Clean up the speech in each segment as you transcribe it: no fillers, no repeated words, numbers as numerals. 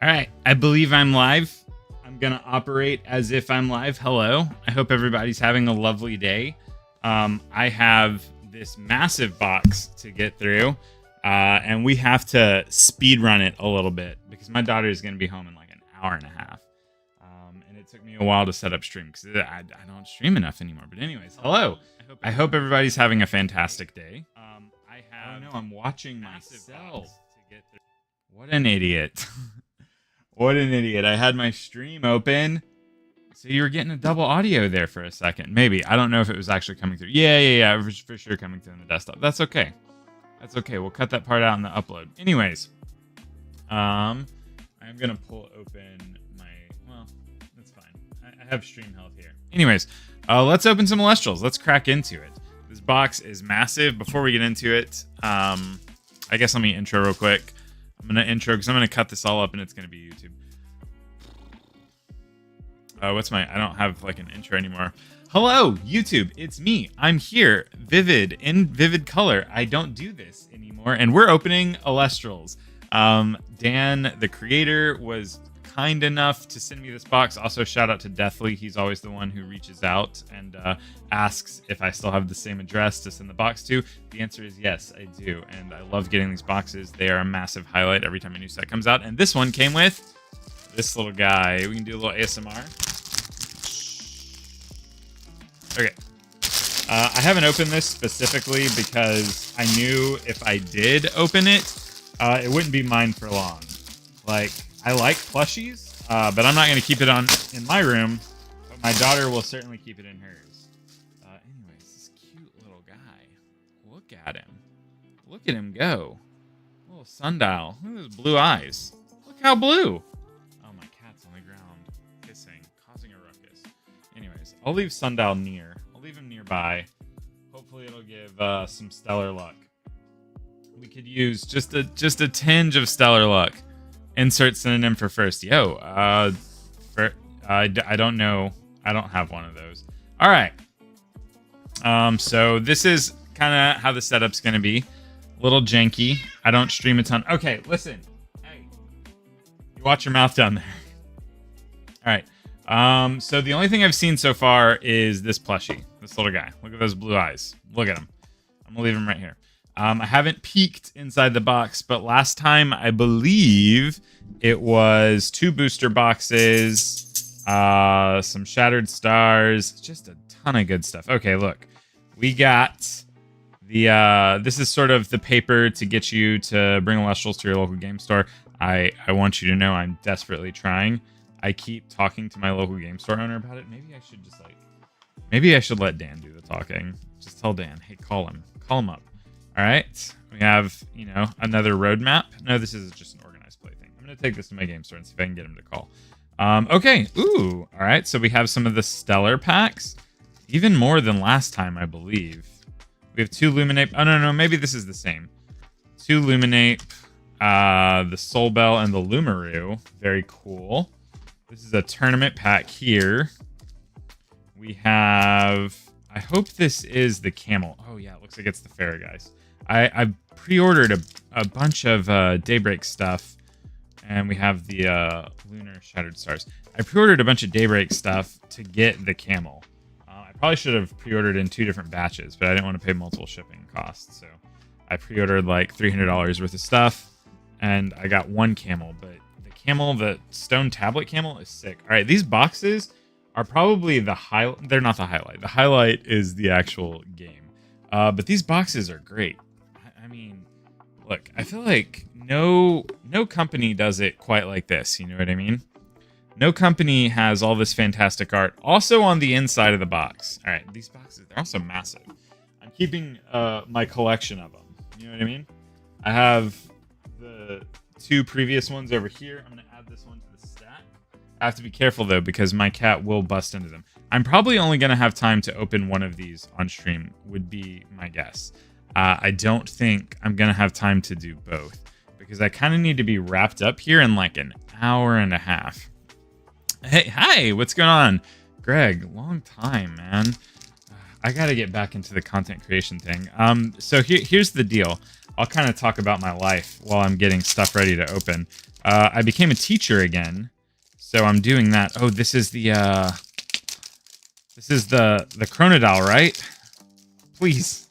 All right, I believe I'm live. I'm going to operate as if I'm live. Hello. I hope everybody's having a lovely day. I have this massive box to get through, and we have to speed run it a little bit because my daughter is going to be home in like an hour and a half. And it took me a while to set up stream because I don't stream enough anymore. But anyways, hello. I hope everybody's having a fantastic day. I'm watching myself to get through. What an idiot. What an idiot. I had my stream open. So you were getting a double audio there for a second. Maybe. I don't know if it was actually coming through. Yeah. It was for sure coming through on the desktop. That's okay. That's okay. We'll cut that part out in the upload. Anyways. I'm going to pull open my... Well, that's fine. I have stream health here. Anyways. Let's open some Elestrals. Let's crack into it. This box is massive. Before we get into it, I guess let me intro real quick. I'm going to intro because I'm going to cut this all up and it's going to be YouTube. I don't have like an intro anymore. Hello, YouTube. It's me. I'm here. Vivid, in vivid color. I don't do this anymore. And we're opening Elestrals. Dan, the creator, was kind enough to send me this box. Also, shout out to Deathly. He's always the one who reaches out and asks if I still have the same address to send the box to. The answer is yes, I do. And I love getting these boxes. They are a massive highlight every time a new set comes out. And this one came with this little guy. We can do a little ASMR. Okay. I haven't opened this specifically because I knew if I did open it, it wouldn't be mine for long. Like, I like plushies, but I'm not going to keep it in my room. But my daughter will certainly keep it in hers. Anyways, this cute little guy. Look at him. Look at him go. Little sundial. Look at those blue eyes. Look how blue. Oh, my cat's on the ground, kissing, causing a ruckus. Anyways, I'll leave sundial near. I'll leave him nearby. Hopefully, it'll give some stellar luck. We could use just a tinge of stellar luck. Insert synonym for first. Yo, I don't know. I don't have one of those. All right. So this is kind of how the setup's going to be. A little janky. I don't stream a ton. Okay, listen. Hey, you watch your mouth down there. All right. So the only thing I've seen so far is this plushie. This little guy. Look at those blue eyes. Look at him. I'm going to leave him right here. I haven't peeked inside the box, but last time I believe it was 2 booster boxes, some shattered stars, just a ton of good stuff. Okay, look, we got the, this is sort of the paper to get you to bring Elestrals to your local game store. I want you to know I'm desperately trying. I keep talking to my local game store owner about it. Maybe I should let Dan do the talking. Just tell Dan, hey, call him up. All right, we have, another roadmap. No, this is just an organized play thing. I'm going to take this to my game store and see if I can get him to call. Okay, ooh, all right, so we have some of the stellar packs. Even more than last time, I believe. We have 2 Luminate. Oh, no, maybe this is the same. 2 Luminate, the Soul Bell, and the Lumaru. Very cool. This is a tournament pack here. We have... I hope this is the camel. Oh, yeah, it looks like it's the Pharaoh, guys. I pre-ordered a bunch of Daybreak stuff, and we have the Lunar Shattered Stars. I pre-ordered a bunch of Daybreak stuff to get the camel. I probably should have pre-ordered in 2 different batches, but I didn't want to pay multiple shipping costs, so I pre-ordered like $300 worth of stuff, and I got 1 camel, but the stone tablet camel is sick. All right, these boxes are probably the highlight. They're not the highlight. The highlight is the actual game. But these boxes are great. I mean, look, I feel like no company does it quite like this. You know what I mean? No company has all this fantastic art. Also on the inside of the box. All right, these boxes, they're also massive. I'm keeping my collection of them. You know what I mean? I have the 2 previous ones over here. I'm going to add this one to the stack. I have to be careful, though, because my cat will bust into them. I'm probably only going to have time to open one of these on stream, would be my guess. I don't think I'm going to have time to do both, because I kind of need to be wrapped up here in like an hour and a half. Hey, hi, what's going on? Greg, long time, man. I got to get back into the content creation thing. So here's the deal. I'll kind of talk about my life while I'm getting stuff ready to open. I became a teacher again, so I'm doing that. Oh, this is the Chronodile, right? Please.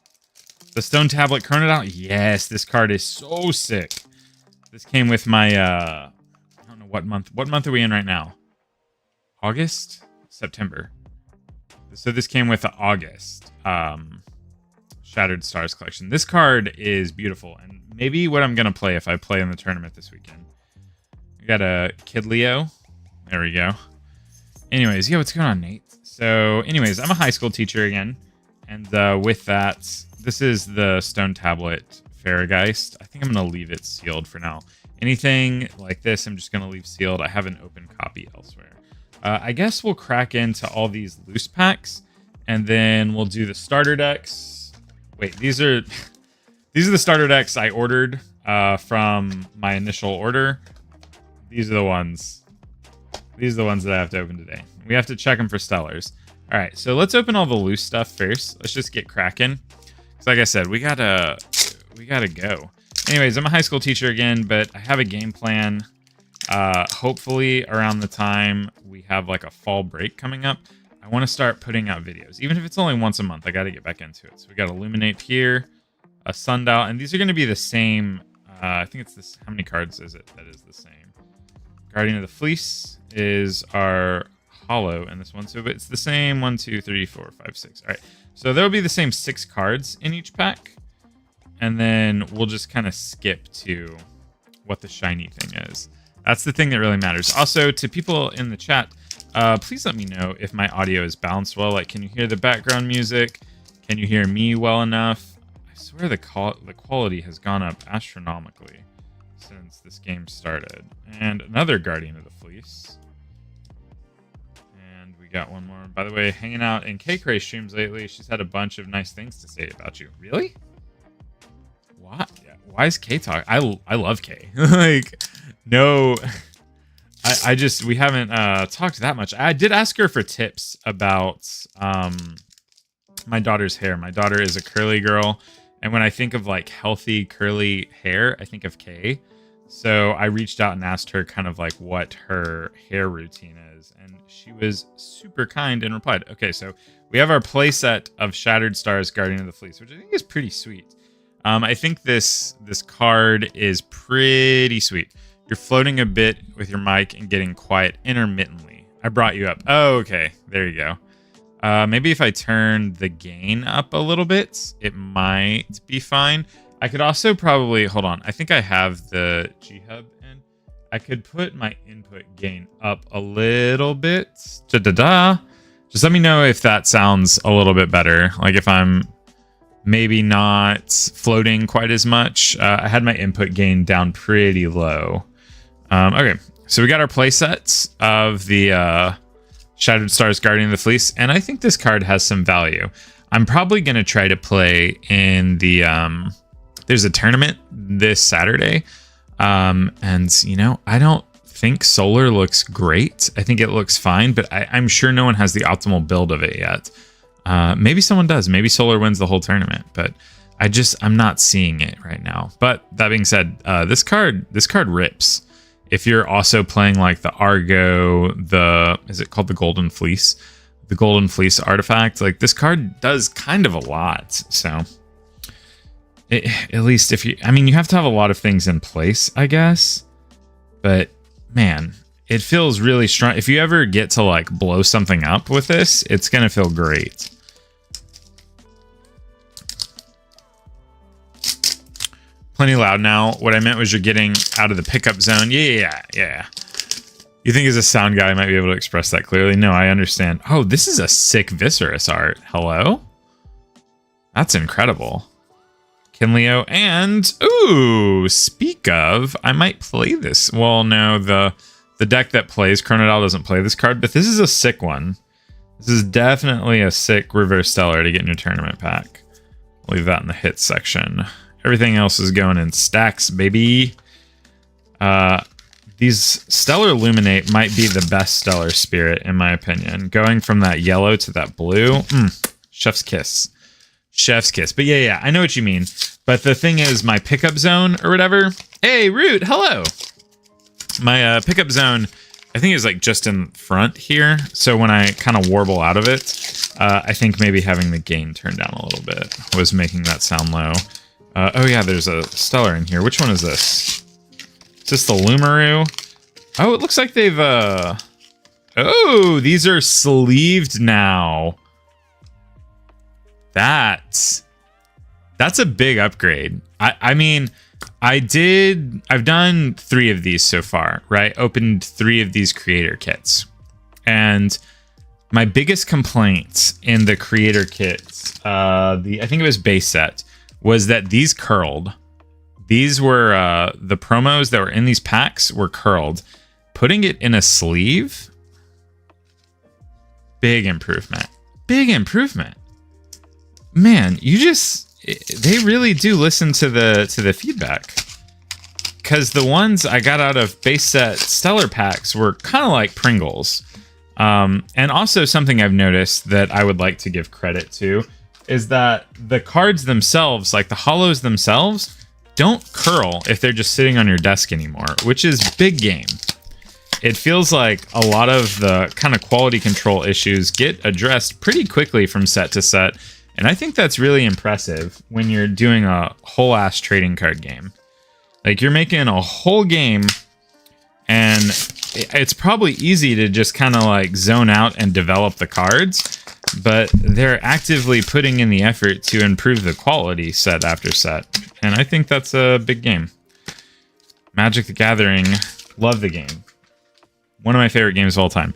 The Stone Tablet Chronodile? Yes, this card is so sick. This came with my, I don't know what month. What month are we in right now? August? September. So this came with the August Shattered Stars collection. This card is beautiful, and maybe what I'm going to play if I play in the tournament this weekend. We got a Kid Leo. There we go. Anyways, yeah, what's going on, Nate? So, anyways, I'm a high school teacher again, and with that, this is the Stone Tablet Farrageist. I think I'm going to leave it sealed for now. Anything like this, I'm just going to leave sealed. I have an open copy elsewhere. I guess we'll crack into all these loose packs, and then we'll do the starter decks. Wait, these are the starter decks I ordered from my initial order. These are the ones. These are the ones that I have to open today. We have to check them for stellars. All right, so let's open all the loose stuff first. Let's just get cracking. Because like I said, we gotta go. Anyways, I'm a high school teacher again, but I have a game plan. Hopefully around the time we have like a fall break coming up, I want to start putting out videos. Even if it's only once a month, I got to get back into it. So we got Illuminate here, a Sundial, and these are going to be the same. I think it's this. How many cards is it that is the same? Guardian of the Fleece is our hollow in this one. So it's the same 1, 2, 3, 4, 5, 6. All right. So there will be the same 6 cards in each pack. And then we'll just kind of skip to what the shiny thing is. That's the thing that really matters. Also, to people in the chat, please let me know if my audio is balanced well. Like, can you hear the background music? Can you hear me well enough? I swear the quality has gone up astronomically since this game started. And another Guardian of the Fleece. And we got one more. By the way, hanging out in K-Cray streams lately, she's had a bunch of nice things to say about you. Really? What? Yeah. Why is K talk? I love K. Like, no, I just, we haven't talked that much. I did ask her for tips about my daughter's hair. My daughter is a curly girl, and when I think of like healthy curly hair, I think of K. So I reached out and asked her kind of like what her hair routine is, and she was super kind and replied. Okay, so we have our playset of Shattered Stars Guardian of the Fleece, which I think is pretty sweet. I think this card is pretty sweet. You're floating a bit with your mic and getting quiet intermittently. I brought you up. Oh, okay. There you go. Maybe if I turn the gain up a little bit, it might be fine. I could also probably, hold on. I think I have the G-Hub in. I could put my input gain up a little bit. Da-da-da. Just let me know if that sounds a little bit better. Like if I'm maybe not floating quite as much. I had my input gain down pretty low. Okay, so we got our playsets of the Shattered Stars Guardian of the Fleece, and I think this card has some value. I'm probably going to try to play in the... there's a tournament this Saturday, and, you know, I don't think Solar looks great. I think it looks fine, but I'm sure no one has the optimal build of it yet. Maybe someone does. Maybe Solar wins the whole tournament, but I'm not seeing it right now. But that being said, this card rips. If you're also playing like the Argo, is it called the Golden Fleece? The Golden Fleece artifact, like this card does kind of a lot. So at least if you have to have a lot of things in place, I guess. But man, it feels really strong. If you ever get to like blow something up with this, it's going to feel great. Plenty loud now. What I meant was you're getting out of the pickup zone. Yeah. You think as a sound guy, I might be able to express that clearly? No, I understand. Oh, this is a sick Viscerus art. Hello? That's incredible. Kinleo and... Ooh, speak of, I might play this. Well, no, the deck that plays Chronodile doesn't play this card, but this is a sick one. This is definitely a sick Reverse Stellar to get in your tournament pack. I'll leave that in the hits section. Everything else is going in stacks, baby. These Stellar Illuminate might be the best Stellar Spirit, in my opinion. Going from that yellow to that blue, chef's kiss. Chef's kiss. But yeah, I know what you mean. But the thing is, my pickup zone or whatever... Hey, Root, hello! My pickup zone, I think, is like just in front here. So when I kind of warble out of it, I think maybe having the gain turned down a little bit was making that sound low. Oh yeah, there's a stellar in here. Which one is this? Is this the Lumaru? Oh, it looks like they've... Oh, these are sleeved now. That's a big upgrade. I mean... I've done 3 of these so far, right? Opened 3 of these creator kits. And my biggest complaint in the creator kits, I think it was base set, was that these curled. These were, the promos that were in these packs were curled. Putting it in a sleeve, big improvement. Big improvement. Man, they really do listen to the feedback, because the ones I got out of base set stellar packs were kind of like Pringles. And also something I've noticed that I would like to give credit to is that the cards themselves, like the holos themselves, don't curl if they're just sitting on your desk anymore, which is big game. It feels like a lot of the kind of quality control issues get addressed pretty quickly from set to set. And I think that's really impressive when you're doing a whole ass trading card game. Like, you're making a whole game, and it's probably easy to just kind of like zone out and develop the cards, but they're actively putting in the effort to improve the quality set after set. And I think that's a big game. Magic the Gathering, love the game. One of my favorite games of all time.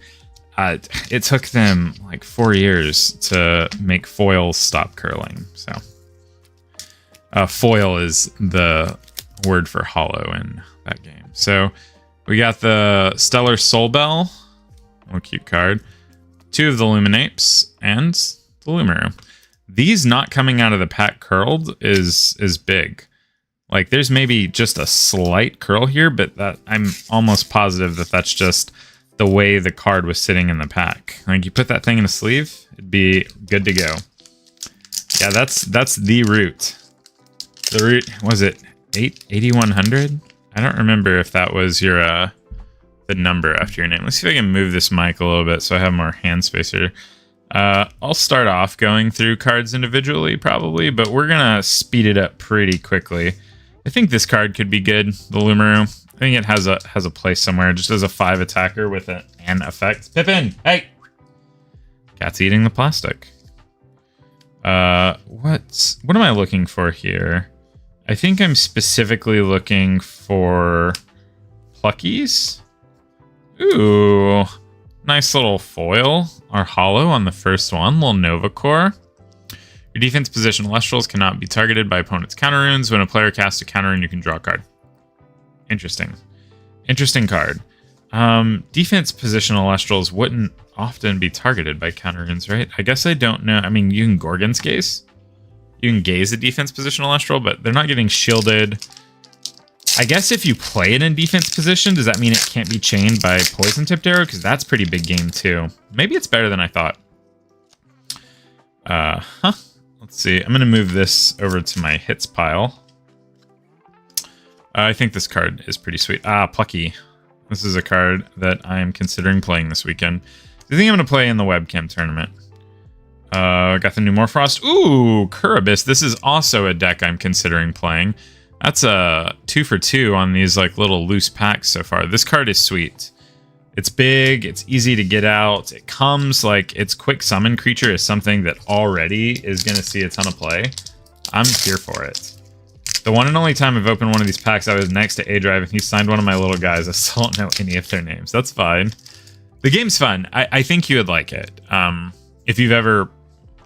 It took them like 4 years to make foils stop curling. So, foil is the word for hollow in that game. So, we got the Stellar Soul Bell, oh cute card, 2 of the Luminapes, and the Lumaru. These not coming out of the pack curled is big. Like, there's maybe just a slight curl here, but that I'm almost positive that that's just the way the card was sitting in the pack. Like, you put that thing in a sleeve, it'd be good to go. Yeah, that's the route. The route, was it 8100? I don't remember if that was your the number after your name. Let's see if I can move this mic a little bit so I have more hand space here. I'll start off going through cards individually probably, but we're gonna speed it up pretty quickly. I think this card could be good, the Lumaru. I think it has a place somewhere, just as a 5 attacker with an effect. Pippin, hey! Cat's eating the plastic. What am I looking for here? I think I'm specifically looking for Pluckies. Ooh, nice little foil or hollow on the first one, little Nova Core. Your defense position Elestrals cannot be targeted by opponent's counter runes. When a player casts a counter rune, you can draw a card. Interesting. Interesting card. Defense position Elestrals wouldn't often be targeted by counter runes, right? I guess I don't know. I mean, you can Gorgon's Gaze. You can gaze a defense position Elestral, but they're not getting shielded. I guess if you play it in defense position, does that mean it can't be chained by poison tipped arrow? Because that's pretty big game too. Maybe it's better than I thought. Let's see. I'm going to move this over to my hits pile. I think this card is pretty sweet. Plucky. This is a card that I am considering playing this weekend. I think I'm going to play in the webcam tournament. Got the new Morfrost. Ooh, Kuribus. This is also a deck I'm considering playing. That's a 2 for 2 on these like little loose packs so far. This card is sweet. It's big. It's easy to get out. It comes like its quick summon creature is something that already is going to see a ton of play. I'm here for it. The one and only time I've opened one of these packs, I was next to A-Drive, and he signed one of my little guys. I still don't know any of their names. That's fine. The game's fun. I think you would like it. If you've ever...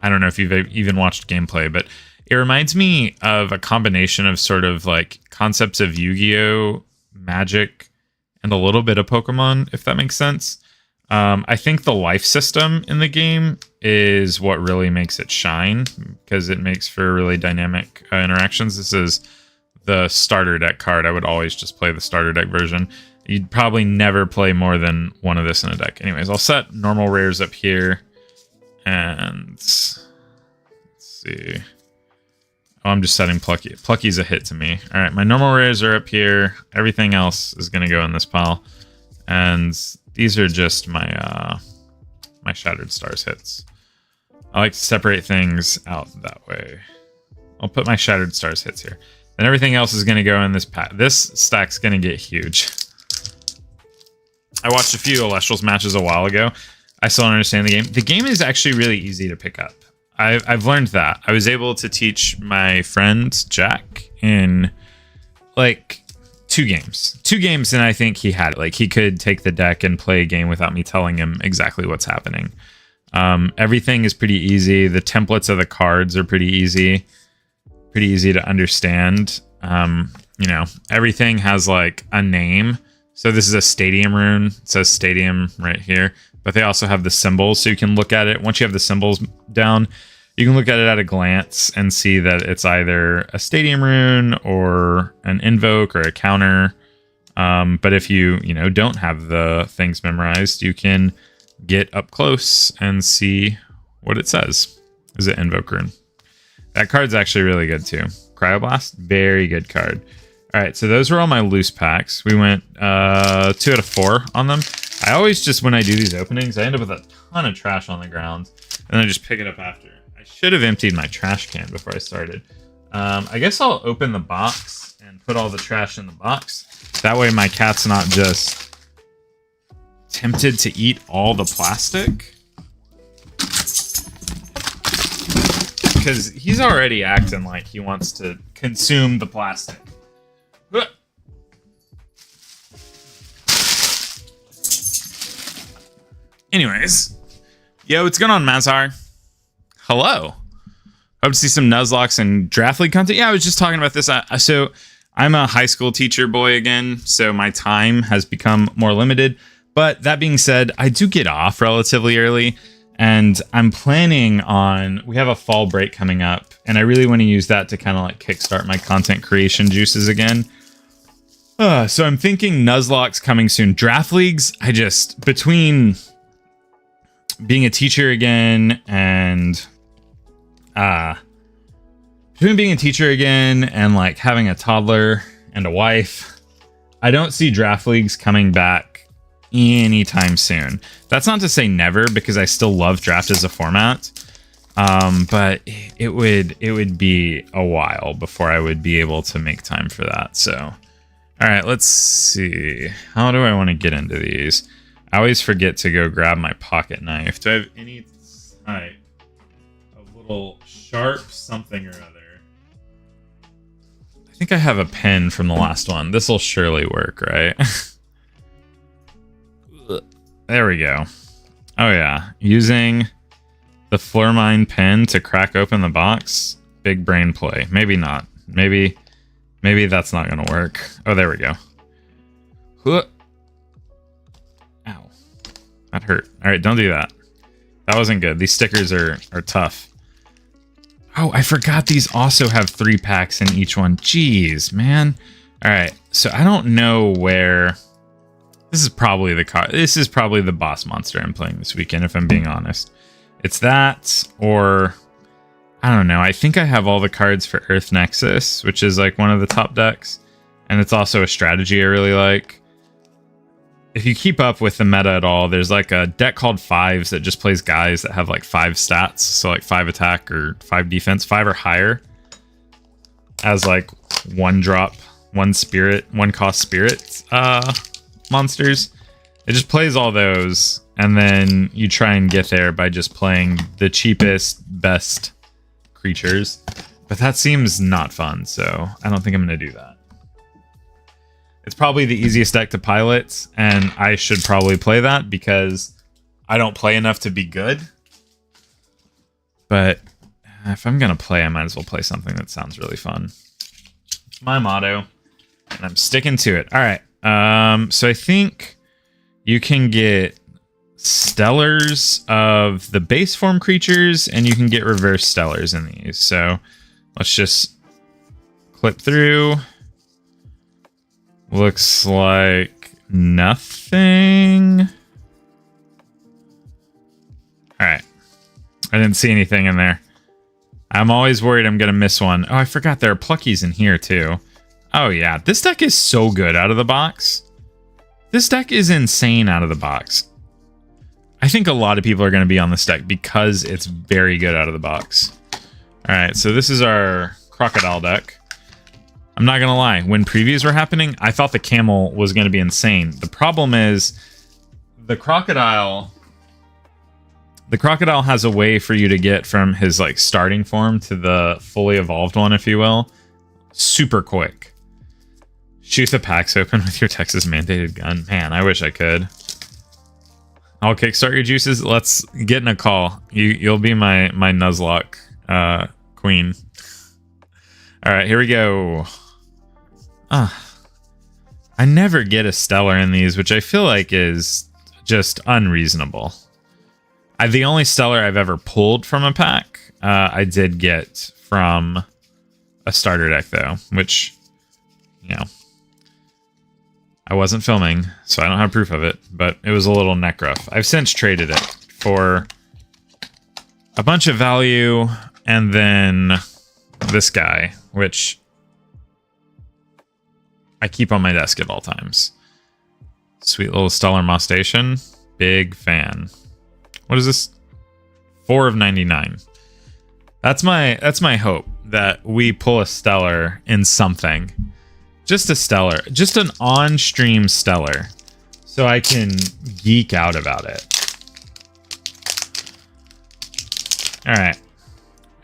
I don't know if you've even watched gameplay, but it reminds me of a combination of sort of like concepts of Yu-Gi-Oh!, Magic, and a little bit of Pokemon, if that makes sense. I think the life system in the game is what really makes it shine, because it makes for really dynamic interactions. This is the starter deck card. I would always just play the starter deck version. You'd probably never play more than one of this in a deck. Anyways, I'll set normal rares up here. And let's see. Oh, I'm just setting Plucky. Plucky's a hit to me. All right, my normal rares are up here. Everything else is going to go in this pile. And these are just my my Shattered Stars hits. I like to separate things out that way. I'll put my Shattered Stars hits here. Then everything else is going to go in this pack. This stack's going to get huge. I watched a few Elestrals matches a while ago. I still don't understand the game. The game is actually really easy to pick up. I've learned that. I was able to teach my friend Jack in like 2 games. 2 games, and I think he had it. Like, he could take the deck and play a game without me telling him exactly what's happening. Everything is pretty easy. The templates of the cards are pretty easy to understand. You know, everything has like a name. So this is a stadium rune. It says stadium right here, but they also have the symbols, so you can look at it. Once you have the symbols down, you can look at it at a glance and see that it's either a stadium rune or an invoke or a counter. But if you don't have the things memorized, you can get up close and see what it says. Is it invoke rune? That card's actually really good too. Cryoblast, very good card. All right, so those were all my loose packs. We went 2 out of 4 on them. I always just, when I do these openings, I end up with a ton of trash on the ground, and I just pick it up after. I should have emptied my trash can before I started. I guess I'll open the box and put all the trash in the box. That way my cat's not just tempted to eat all the plastic. Because he's already acting like he wants to consume the plastic. Anyways, yo, what's going on, Mazhar? Hello. Hope to see some Nuzlocke and Draft League content. Yeah, I was just talking about this. So I'm a high school teacher boy again, so my time has become more limited. But that being said, I do get off relatively early, and I'm planning on, we have a fall break coming up, and I really want to use that to kind of like kickstart my content creation juices again. So I'm thinking Nuzlocke's coming soon. Draft Leagues, between being a teacher again and like having a toddler and a wife, I don't see Draft Leagues coming back anytime soon. That's not to say never, because I still love draft as a format, but it would be a while before I would be able to make time for that. So all right, let's see, how do I want to get into these? I always forget to go grab my pocket knife. Do I have any type of little sharp something or other? I think I have a pen from the last one. This will surely work, right? There we go. Oh yeah, using the Floormine pen to crack open the box. Big brain play. Maybe not. Maybe that's not gonna work. Oh, there we go. Ow. That hurt. All right, don't do that. That wasn't good. These stickers are tough. Oh, I forgot these also have 3 packs in each one. Jeez, man. All right, so I don't know where... This is probably the card. This is probably the boss monster I'm playing this weekend, if I'm being honest. It's that, or... I don't know. I think I have all the cards for Earth Nexus, which is like one of the top decks. And it's also a strategy I really like. If you keep up with the meta at all, there's like a deck called Fives that just plays guys that have like 5 stats. So like 5 attack or 5 defense, 5 or higher. As like 1 drop, 1 spirit, 1 cost spirit monsters. It just plays all those. And then you try and get there by just playing the cheapest, best creatures. But that seems not fun, so I don't think I'm going to do that. It's probably the easiest deck to pilot, and I should probably play that because I don't play enough to be good. But if I'm going to play, I might as well play something that sounds really fun. It's my motto, and I'm sticking to it. All right, so I think you can get stellars of the base form creatures, and you can get reverse stellars in these. So let's just clip through. Looks like nothing. All right. I didn't see anything in there. I'm always worried I'm going to miss one. Oh, I forgot there are pluckies in here too. Oh yeah, this deck is so good out of the box. This deck is insane out of the box. I think a lot of people are going to be on this deck because it's very good out of the box. All right, so this is our Crocodile deck. I'm not going to lie. When previews were happening, I thought the Camel was going to be insane. The problem is the Crocodile has a way for you to get from his like starting form to the fully evolved one, if you will, super quick. Shoot the packs open with your Texas mandated gun. Man, I wish I could. I'll kickstart your juices. Let's get in a call. You'll be my Nuzlocke queen. All right, here we go. I never get a stellar in these, which I feel like is just unreasonable. The only stellar I've ever pulled from a pack, I did get from a starter deck though, which, you know, I wasn't filming, so I don't have proof of it, but it was a little neck rough. I've since traded it for a bunch of value, and then this guy, which I keep on my desk at all times. Sweet little Stellar Mostation. Big fan. What is this? 4 of 99. That's my hope, that we pull a stellar in something. Just a stellar. Just an on-stream stellar. So I can geek out about it. Alright.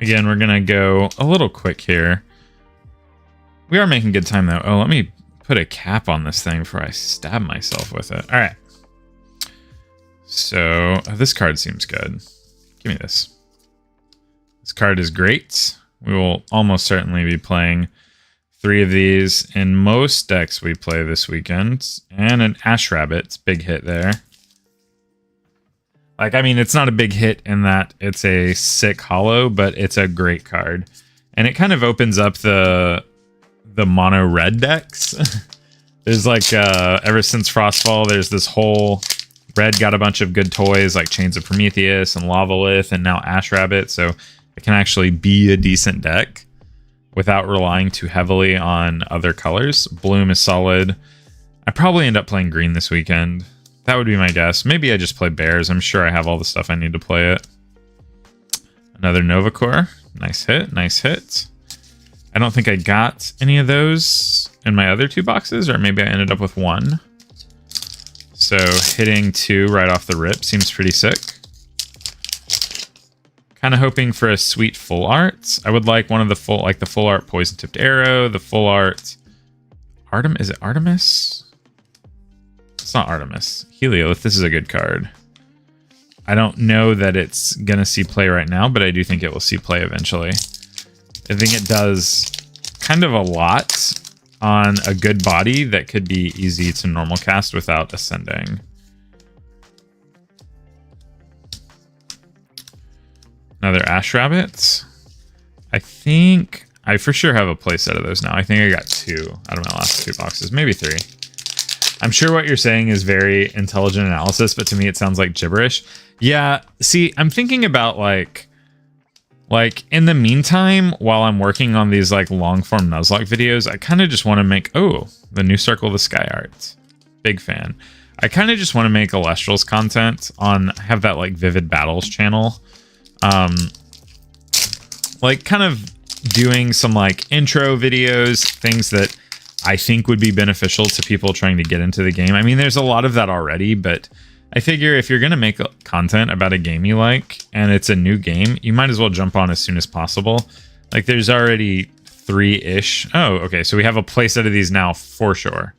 Again, we're gonna go a little quick here. We are making good time though. Oh, let me put a cap on this thing before I stab myself with it. Alright. So, this card seems good. Give me this. This card is great. We will almost certainly be playing 3 of these in most decks we play this weekend. And an Ash Rabbit. Big hit there. Like, I mean, it's not a big hit in that it's a sick holo, but it's a great card. And it kind of opens up the mono red decks. There's like, ever since Frostfall, there's this whole... Red got a bunch of good toys like Chains of Prometheus and Lavalith and now Ash Rabbit, so it can actually be a decent deck without relying too heavily on other colors. Bloom is solid. I probably end up playing green this weekend. That would be my guess. Maybe I just play bears. I'm sure I have all the stuff I need to play it. Another Nova Core. Nice hit. Nice hit. I don't think I got any of those in my other 2 boxes, or maybe I ended up with 1. So hitting 2 right off the rip seems pretty sick. Kind of hoping for a sweet full art. I would like one of the full, like the full art Poison Tipped Arrow, the full art is it Artemis? It's not Artemis. Heliolith, this is a good card. I don't know that it's gonna see play right now, but I do think it will see play eventually. I think it does kind of a lot on a good body that could be easy to normal cast without ascending. Another Ash Rabbit. I think I for sure have a playset of those now. I think I got 2 out of my last 2 boxes, maybe 3. I'm sure what you're saying is very intelligent analysis, but to me it sounds like gibberish. Yeah, see, I'm thinking about like in the meantime, while I'm working on these like long form Nuzlocke videos, I kind of just want to make, oh, the new Circle of the Sky art. Big fan. I kind of just want to make Elestrals content on, have that like Vivid Battles channel. Like kind of doing some like intro videos, things that I think would be beneficial to people trying to get into the game. I mean, there's a lot of that already, but I figure if you're going to make content about a game you like and it's a new game, you might as well jump on as soon as possible. Like there's already 3-ish. Oh, okay. So we have a playset of these now for sure.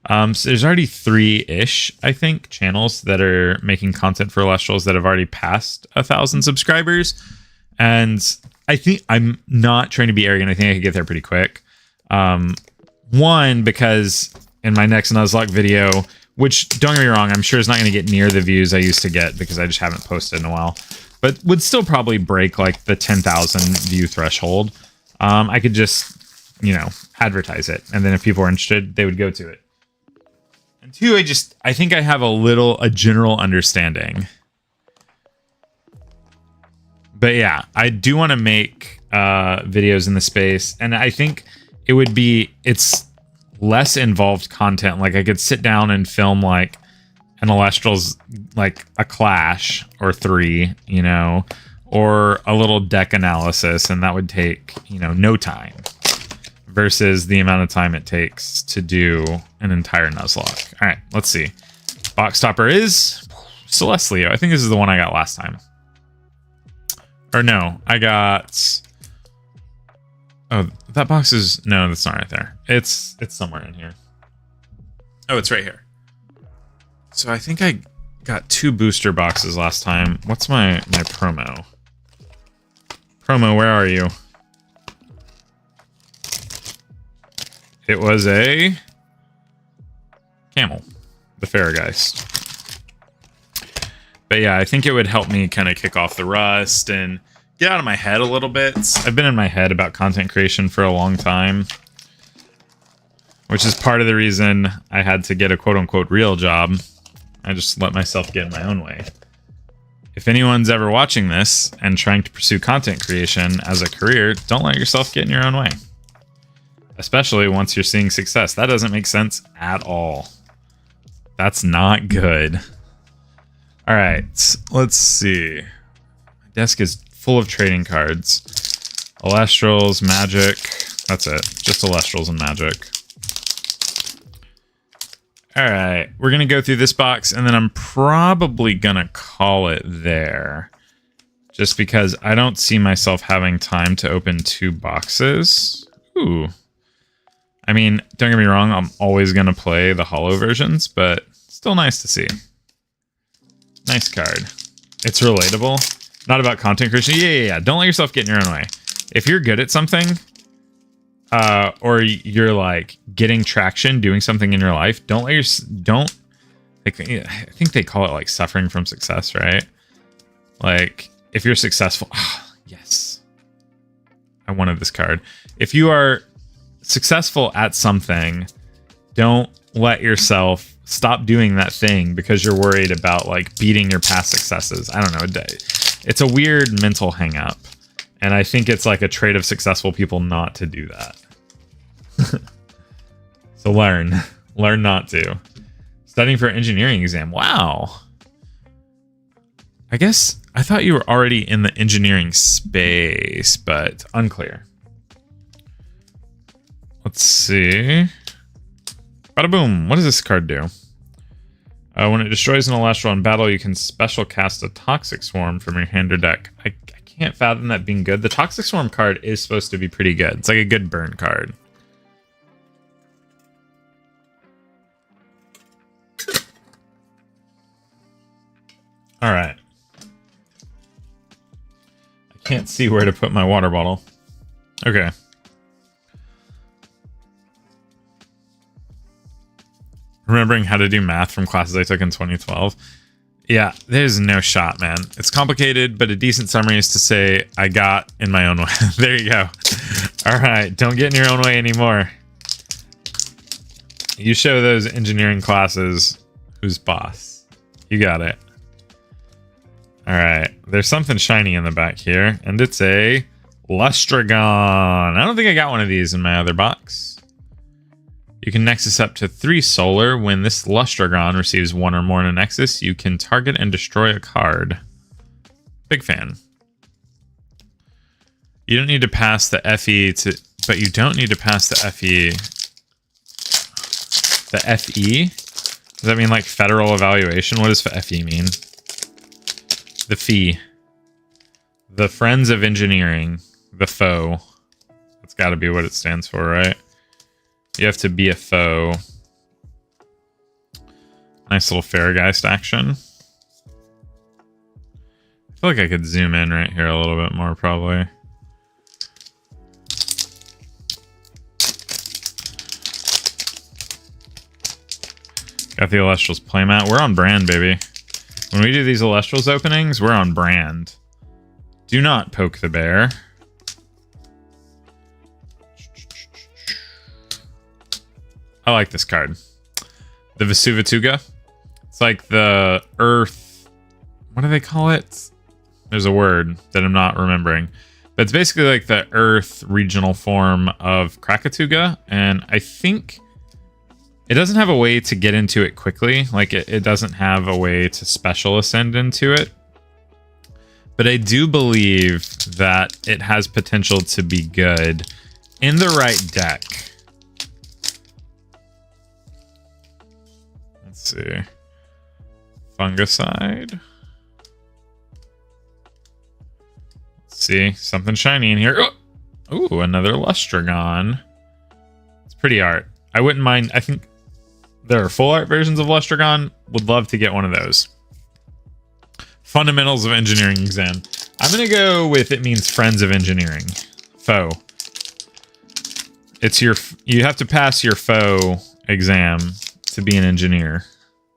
So there's already 3-ish, I think, channels that are making content for Elestrals that have already passed 1,000 subscribers. And I think I'm not trying to be arrogant. I think I could get there pretty quick. One, because in my next Nuzlocke video, which, don't get me wrong, I'm sure it's not going to get near the views I used to get because I just haven't posted in a while, but would still probably break like the 10,000 view threshold. I could just, you know, advertise it. And then if people are interested, they would go to it. And 2, I think I have a general understanding. But yeah, I do want to make videos in the space, and I think it's less involved content. Like I could sit down and film like an Elestrals, like a clash or 3, you know, or a little deck analysis, and that would take, you know, no time versus the amount of time it takes to do an entire Nuzlocke. All right, let's see. Box topper is Celestleo. I think this is the one I got last time. Or no, I got... Oh, that box is... No, that's not right there. It's somewhere in here. Oh, it's right here. So I think I got 2 booster boxes last time. What's my promo? Promo, where are you? It was a camel, the Farrageist. But yeah, I think it would help me kind of kick off the rust and get out of my head a little bit. I've been in my head about content creation for a long time, which is part of the reason I had to get a quote-unquote real job. I just let myself get in my own way. If anyone's ever watching this and trying to pursue content creation as a career, don't let yourself get in your own way. Especially once you're seeing success. That doesn't make sense at all. That's not good. All right, let's see. My desk is full of trading cards. Elestrals, Magic. That's it. Just Elestrals and Magic. All right, we're going to go through this box, and then I'm probably going to call it there. Just because I don't see myself having time to open 2 boxes. Ooh. I mean, don't get me wrong, I'm always going to play the holo versions, but still nice to see. Nice card. It's relatable. Not about content creation. Yeah. Don't let yourself get in your own way. If you're good at something, or you're like getting traction, doing something in your life, I think they call it like suffering from success, right? Like if you're successful, yes, I wanted this card. If you are successful at something, don't let yourself stop doing that thing because you're worried about like beating your past successes. I don't know. It's a weird mental hang up. And I think it's like a trait of successful people not to do that. So learn not to. Studying for an engineering exam. Wow. I guess I thought you were already in the engineering space, but unclear. Let's see. Bada boom. What does this card do? When it destroys an Elestral in battle, you can special cast a Toxic Swarm from your hand or deck. I can't fathom that being good. The Toxic Swarm card is supposed to be pretty good. It's like a good burn card. All right. I can't see where to put my water bottle. Okay. Remembering how to do math from classes I took in 2012. Yeah, there's no shot, man. It's complicated, but a decent summary is to say I got in my own way. There you go. All right, don't get in your own way anymore. You show those engineering classes who's boss. You got it. All right, there's something shiny in the back here, and it's a Lustragon. I don't think I got one of these in my other box. You can Nexus up to 3 solar. When this Lustragon receives 1 or more in a Nexus, you can target and destroy a card. Big fan. You don't need to pass the FE to... But you don't need to pass the FE... The FE? Does that mean like federal evaluation? What does FE mean? The fee. The Friends of Engineering. The foe. That's got to be what it stands for, right? You have to be a foe. Nice little Farrageist action. I feel like I could zoom in right here a little bit more, probably. Got the Elestrals playmat. We're on brand, baby. When we do these Elestrals openings, we're on brand. Do not poke the bear. I like this card. The Vesuvituga. It's like the Earth... What do they call it? There's a word that I'm not remembering. But it's basically like the Earth regional form of Krakatuga, and I think it doesn't have a way to get into it quickly. Like it doesn't have a way to special ascend into it. But I do believe that it has potential to be good in the right deck. Let's see. Fungicide. Let's see. Something shiny in here. Oh! Ooh, another Lustragon. It's pretty art. I wouldn't mind. I think there are full art versions of Lustragon. Would love to get one of those. Fundamentals of Engineering exam. I'm going to go with it means Friends of Engineering. Foe. It's you have to pass your foe exam to be an engineer.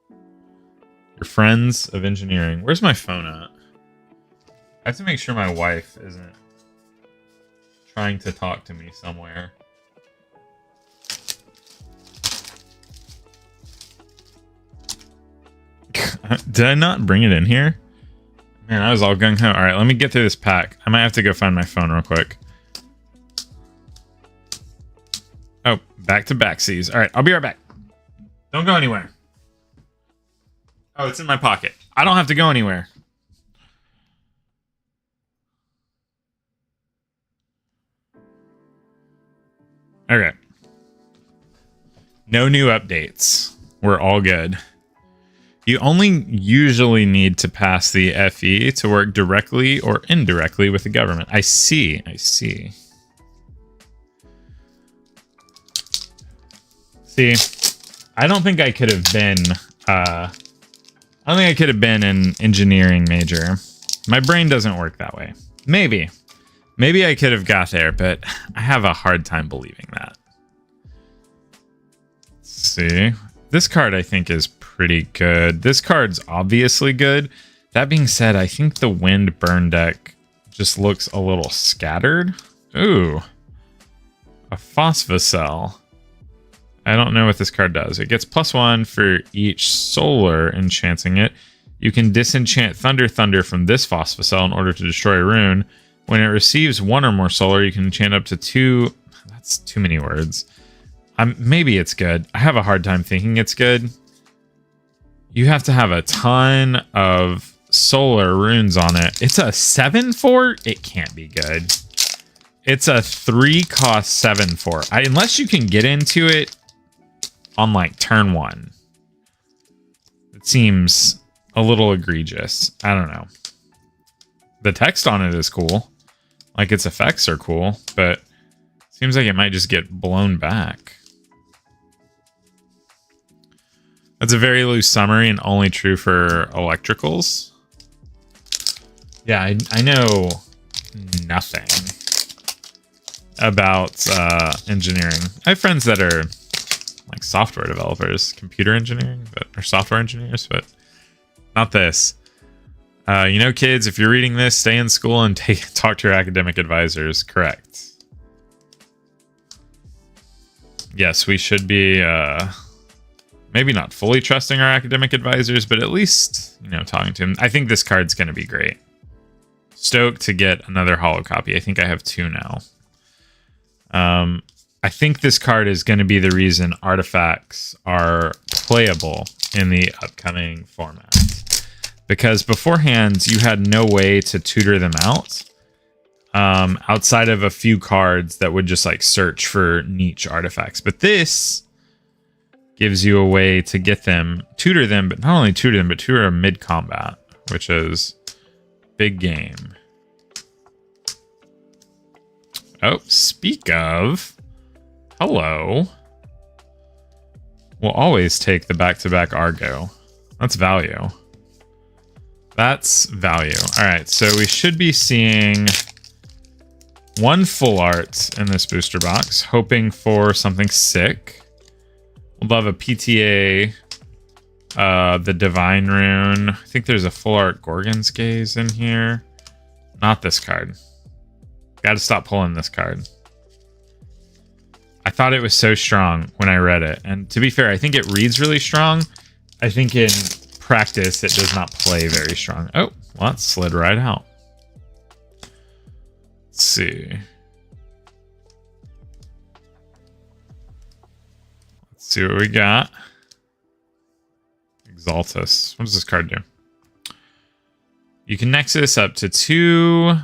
Your Friends of Engineering. Where's my phone at? I have to make sure my wife isn't trying to talk to me somewhere. Did I not bring it in here? Man, I was all gung-ho. All right, let me get through this pack. I might have to go find my phone real quick. Oh, back to backsies. All right, I'll be right back. Don't go anywhere. Oh, it's in my pocket. I don't have to go anywhere. Okay. No new updates. We're all good. You only usually need to pass the FE to work directly or indirectly with the government. I see. I see. See, I don't think I could have been, I don't think I could have been an engineering major. My brain doesn't work that way. Maybe. Maybe I could have got there, but I have a hard time believing that. Let's see. This card, I think, is pretty good. This card's obviously good. That being said, I think the Wind Burn deck just looks a little scattered. Ooh. A Phosphocell. I don't know what this card does. It gets +1 for each solar enchanting it. You can disenchant Thunder from this Phosphocell in order to destroy a rune. When it receives 1 or more solar, you can enchant up to 2. That's too many words. Maybe it's good. I have a hard time thinking it's good. You have to have a ton of solar runes on it. It's a 7/4? It can't be good. It's a 3-cost 7/4. Unless you can get into it on like turn 1. It seems a little egregious. I don't know. The text on it is cool. Like its effects are cool, but it seems like it might just get blown back. That's a very loose summary and only true for electricals. Yeah, I know nothing about engineering. I have friends that are like software developers, computer engineering, or software engineers, but not this. You know, kids, if you're reading this, stay in school and talk to your academic advisors. Correct. Yes, we should be maybe not fully trusting our academic advisors, but at least, you know, talking to them. I think this card's going to be great. Stoked to get another holo copy. I think I have 2 now. I think this card is going to be the reason artifacts are playable in the upcoming format. Because beforehand, you had no way to tutor them out outside of a few cards that would just like search for niche artifacts. But this gives you a way to get them, tutor them, but not only tutor them, but tutor them mid-combat, which is big game. Oh, speak of, hello. We'll always take the back-to-back Argo. That's value. That's value. All right, so we should be seeing 1 full art in this booster box, hoping for something sick. We'll have a PTA, the Divine Rune. I think there's a full art Gorgon's Gaze in here. Not this card. Got to stop pulling this card. I thought it was so strong when I read it. And to be fair, I think it reads really strong. I think in practice, it does not play very strong. Oh, well, that slid right out. Let's see. Let's see what we got. Exaltus. What does this card do? You can nexus up to 2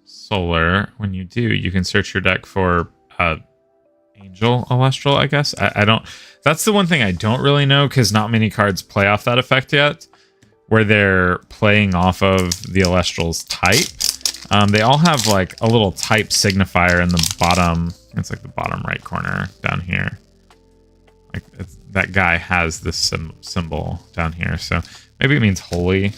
solar. When you do, you can search your deck for Angel Elestral, I guess. I don't... That's the one thing I don't really know, because not many cards play off that effect yet, where they're playing off of the Elestral's type. They all have like a little type signifier in the bottom. It's like the bottom right corner down here. Like that guy has this symbol down here, so maybe it means holy.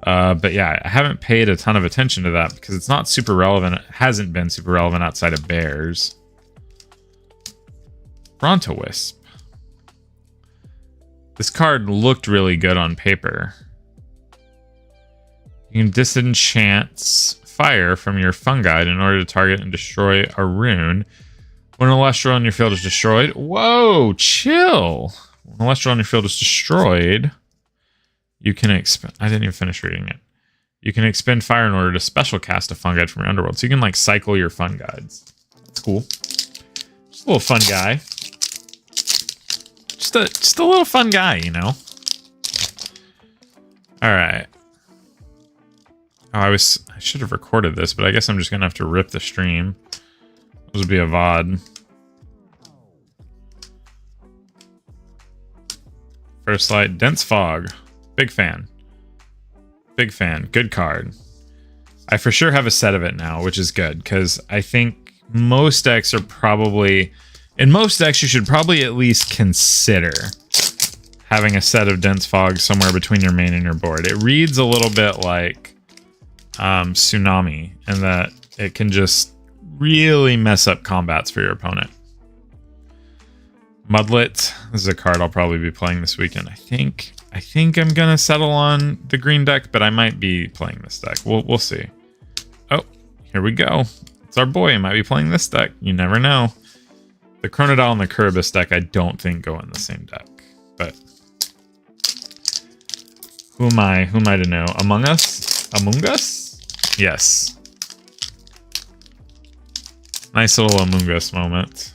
But yeah, I haven't paid a ton of attention to that because it's not super relevant. It hasn't been super relevant outside of bears. Brontowisp. This card looked really good on paper. You can disenchant fire from your fungi in order to target and destroy a rune. When an Elestral on your field is destroyed... Whoa, chill! When an Elestral on your field is destroyed, you can expend... I didn't even finish reading it. You can expend fire in order to special cast a fun guide from your underworld. So you can like cycle your fun guides. That's cool. Just a little fun guy. Just a little fun guy, you know? Alright. Oh, I should have recorded this, but I guess I'm just gonna have to rip the stream. This would be a VOD. First light, Dense Fog. Big fan. Big fan. Good card. I for sure have a set of it now, which is good, because I think most decks are probably... In most decks, you should probably at least consider having a set of Dense Fog somewhere between your main and your board. It reads a little bit like Tsunami, in that it can just really mess up combats for your opponent. Mudlet. This is a card I'll probably be playing this weekend. I think I'm gonna settle on the green deck, but I might be playing this deck. We'll see. Oh, here we go. It's our boy. I might be playing this deck. You never know. The Chronodile and the Curibus deck, I don't think go in the same deck, but who am I to know? Among Us? Among Us? Yes. Nice little Among Us moment.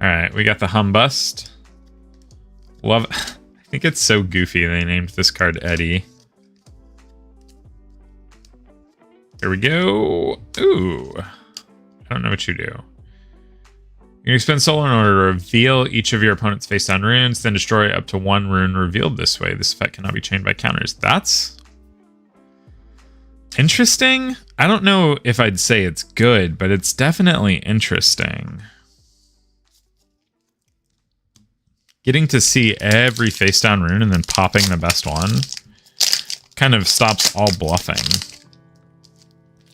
Alright, we got the Humbust. Love it. I think it's so goofy they named this card Eddie. Here we go. Ooh. I don't know what you do. You can expend solar in order to reveal each of your opponent's face down runes, then destroy up to 1 rune revealed this way. This effect cannot be chained by counters. That's interesting. I don't know if I'd say it's good, but it's definitely interesting. Getting to see every face down rune and then popping the best one kind of stops all bluffing.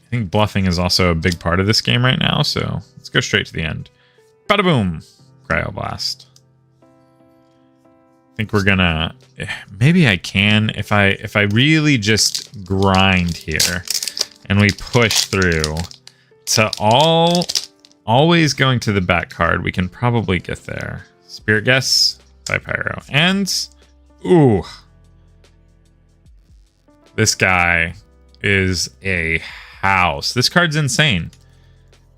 I think bluffing is also a big part of this game right now, so let's go straight to the end. Bada boom! Cryoblast. I think we're gonna... Maybe I can, if I really just grind here and we push through to always going to the back card, we can probably get there. Spirit Guess by Pyro. And... Ooh. This guy is a house. This card's insane.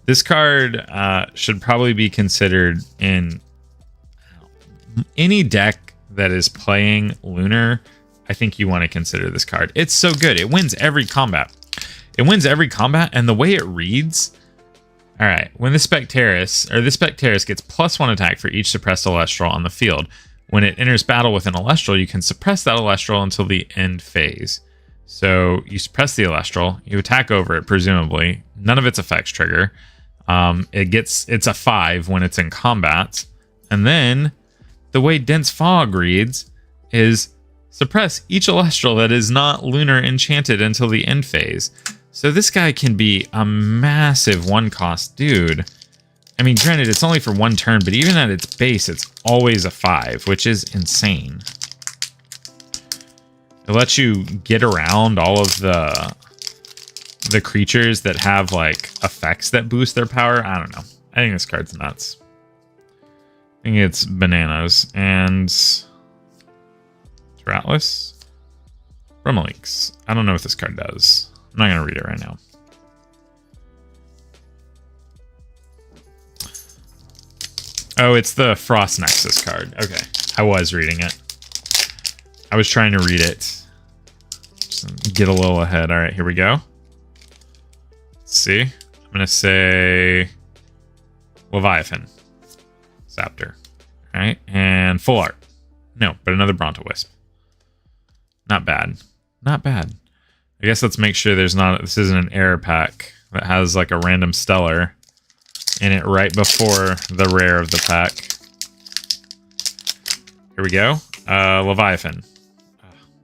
This card should probably be considered in any deck that is playing Lunar. I think you want to consider this card. It's so good. It wins every combat. It wins every combat, and the way it reads... Alright, when the Spectaris gets +1 attack for each suppressed Elestral on the field. When it enters battle with an Elestral, you can suppress that Elestral until the end phase. So you suppress the Elestral, you attack over it, presumably. None of its effects trigger. It's a 5 when it's in combat. And then the way Dense Fog reads is suppress each Elestral that is not Lunar enchanted until the end phase. So this guy can be a massive 1-cost dude. I mean, granted, it's only for 1 turn, but even at its base, it's always a 5, which is insane. It lets you get around all of the creatures that have like effects that boost their power. I don't know. I think this card's nuts. I think it's bananas. And Rattless. Links. I don't know what this card does. I'm not going to read it right now. Oh, it's the Frost Nexus card. Okay. I was reading it. I was trying to read it. Just get a little ahead. All right, here we go. Let's see. I'm going to say Leviathan. Zaptor. All right. And full art. No, but another Brontowisp. Not bad. Not bad. I guess let's make sure there's not... This isn't an error pack that has like a random stellar in it right before the rare of the pack. Here we go. Leviathan.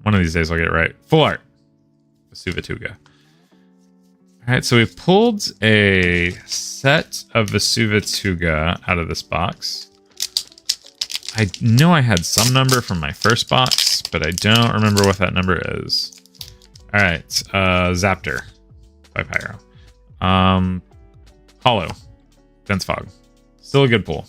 One of these days I'll get it right. Full art. Vesuvituga. All right, so we've pulled a set of Vesuvituga out of this box. I know I had some number from my first box, but I don't remember what that number is. All right, Zaptor by Pyro. Hollow. Dense Fog. Still a good pull.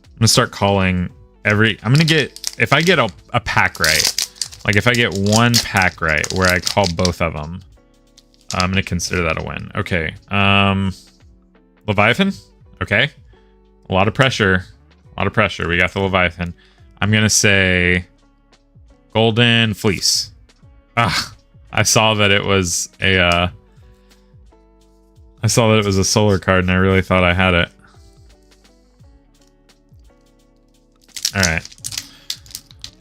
I'm gonna start calling every... I'm gonna get... If I get a pack right, like if I get one pack right where I call both of them, I'm gonna consider that a win. Okay. Leviathan. Okay. A lot of pressure. A lot of pressure. We got the Leviathan. I'm gonna say Golden Fleece. I saw that it was a solar card and I really thought I had it. All right.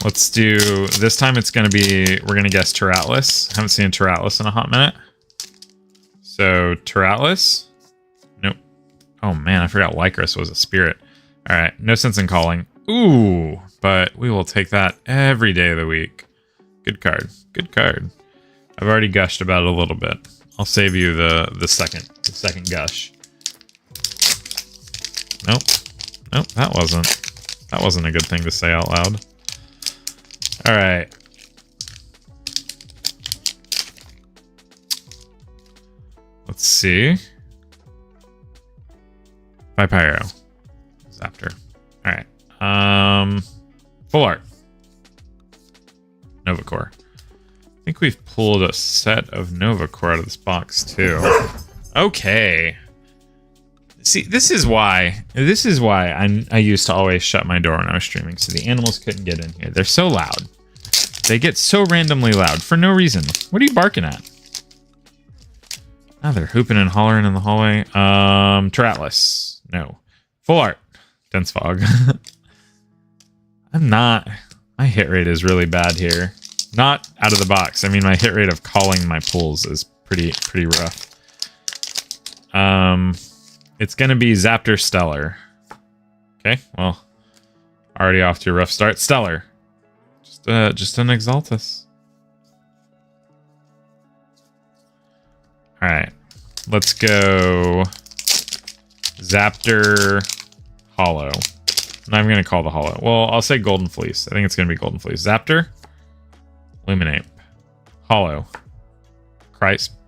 Let's do, this time it's going to be, we're going to guess Terratlas. Haven't seen Terratlas in a hot minute. So Terratlas. Nope. Oh man, I forgot Lycris was a spirit. All right. No sense in calling. Ooh, but we will take that every day of the week. Good card. Good card. I've already gushed about it a little bit. I'll save you the second gush. Nope. Nope, that wasn't a good thing to say out loud. All right. Let's see. By Pyro. Zaptor. All right. Full art. Novacore. I think we've pulled a set of Novacore out of this box too. Okay. See, this is why I used to always shut my door when I was streaming, so the animals couldn't get in here. They're so loud. They get so randomly loud for no reason. What are you barking at? Oh, they're hooping and hollering in the hallway. Terratlas. No. Full art. Dense Fog. My hit rate is really bad here. Not out of the box. I mean, my hit rate of calling my pulls is pretty rough. It's going to be Zaptor Stellar. Okay, well, already off to a rough start. Stellar. Just an Exaltus. All right, let's go Zaptor Hollow. I'm going to call the Hollow. Well, I'll say Golden Fleece. I think it's going to be Golden Fleece. Zaptor. Illuminate. Hollow. Crysport.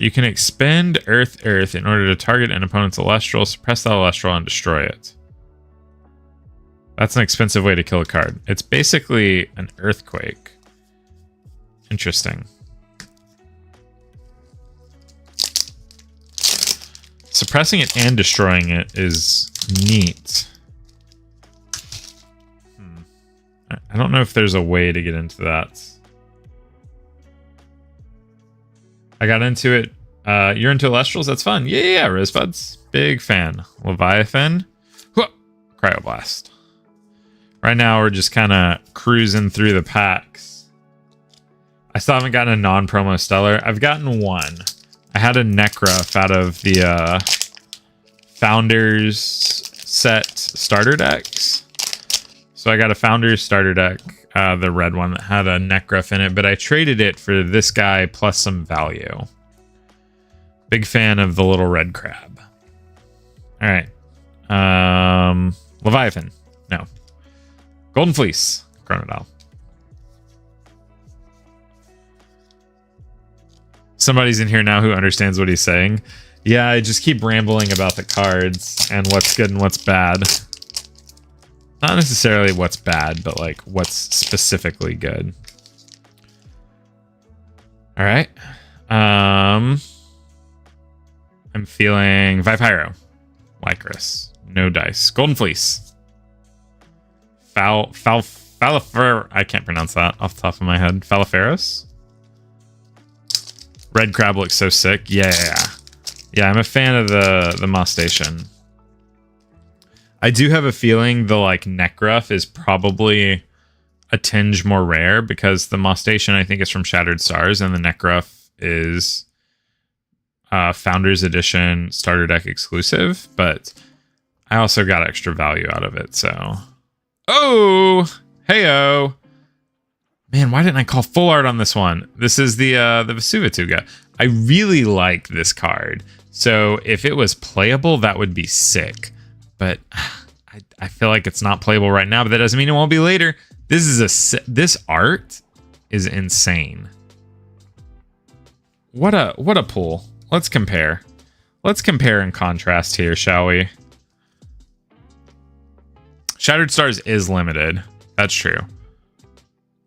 You can expend Earth in order to target an opponent's Elestral, suppress that Elestral, and destroy it. That's an expensive way to kill a card. It's basically an Earthquake. Interesting. Suppressing it and destroying it is neat. I don't know if there's a way to get into that. I got into it. You're into Elestrals? That's fun. Yeah, Rizbuds. Big fan. Leviathan. Cryoblast. Right now, we're just kind of cruising through the packs. I still haven't gotten a non-promo Stellar. I've gotten one. I had a Necruff out of the Founders set starter decks. So I got a Founders starter deck, the red one that had a Necruff in it, but I traded it for this guy plus some value. Big fan of the little red crab. All right. Leviathan. No. Golden Fleece. Chronodile. Somebody's in here now who understands what he's saying. Yeah, I just keep rambling about the cards and what's good and what's bad. Not necessarily what's bad, but like what's specifically good. All right. I'm feeling Vipyro, Lycris, no dice, Golden Fleece, Falifer. I can't pronounce that off the top of my head. Faliferos. Red Crab looks so sick. Yeah. I'm a fan of the Moss Station. I do have a feeling the like Necruff is probably a tinge more rare because the Moss Station I think is from Shattered Stars and the Necruff is Founders Edition starter deck exclusive, but I also got extra value out of it. So, heyo, man, why didn't I call full art on this one? This is the Vesuvituga. I really like this card. So if it was playable, that would be sick. But I feel like it's not playable right now, but that doesn't mean it won't be later. This art is insane. What a pull. Let's compare. Let's compare and contrast here, shall we? Shattered Stars is limited. That's true.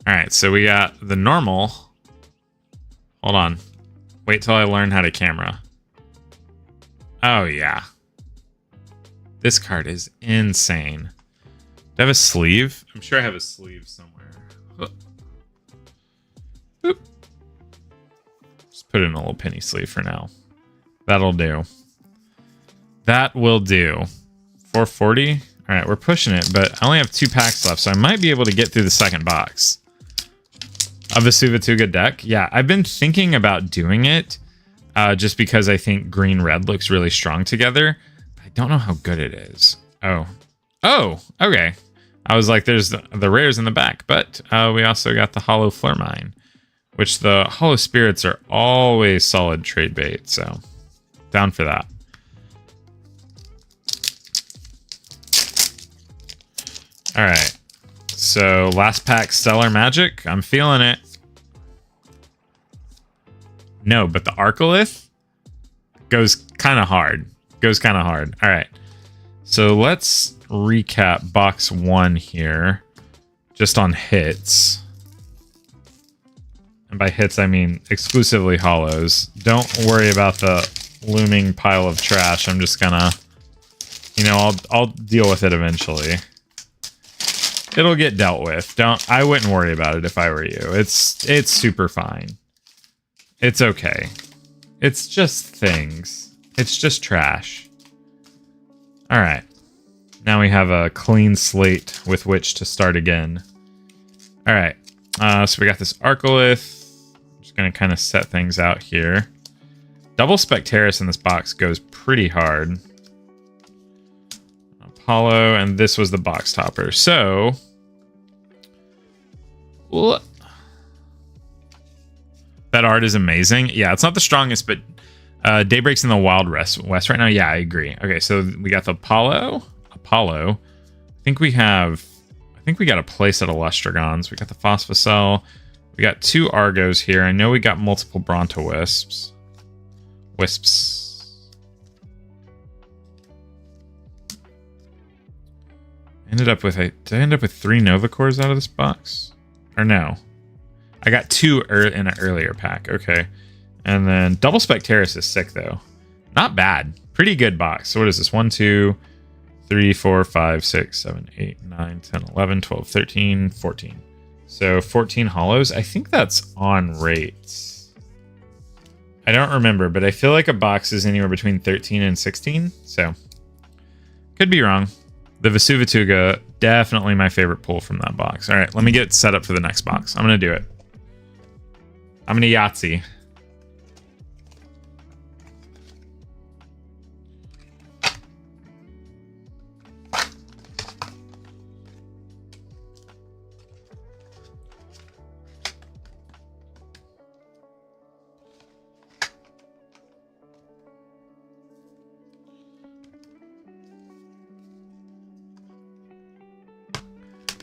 All right, so we got the normal. Hold on. Wait till I learn how to camera. Oh, yeah. This card is insane. Do I have a sleeve? I'm sure I have a sleeve somewhere. Oop. Just put it in a little penny sleeve for now. That'll do. That will do. 440. All right, we're pushing it, but I only have 2 packs left, so I might be able to get through the second box of the Vesuvituga deck. Yeah, I've been thinking about doing it just because I think green-red looks really strong together. I don't know how good it is. Oh, okay. I was like, there's the rares in the back, but we also got the Hollow Flurmine, which the Hollow Spirits are always solid trade bait, so down for that. All right, so last pack Stellar Magic. I'm feeling it. No, but the Arcolith goes kind of hard. All right, so let's recap box 1 here, just on hits. And by hits, I mean exclusively hollows. Don't worry about the looming pile of trash. I'm just gonna, I'll deal with it eventually. It'll get dealt with. I wouldn't worry about it if I were you. It's super fine. It's okay. It's just things. It's just trash. All right. Now we have a clean slate with which to start again. All right. So we got this Arcolith. I'm just going to kind of set things out here. Double Spectaris in this box goes pretty hard. Apollo, and this was the box topper. So, that art is amazing. Yeah, it's not the strongest, but Daybreak's in the Wild West right now. Yeah, I agree. Okay, so we got the Apollo. I think we got a place at Elestragons. We got the Phosphocell. We got 2 Argos here. I know we got multiple Bronto Wisps. Did I end up with 3 Nova Cores out of this box? Or no? I got 2 in an earlier pack. Okay. And then Double Spectaris is sick, though. Not bad. Pretty good box. So what is this? 1, 2, 3, 4, 5, 6, 7, 8, 9, 10, 11, 12, 13, 14. So 14 hollows. I think that's on rates. I don't remember, but I feel like a box is anywhere between 13 and 16. So could be wrong. The Vesuvituga, definitely my favorite pull from that box. All right, let me get set up for the next box. I'm going to do it. I'm going to Yahtzee.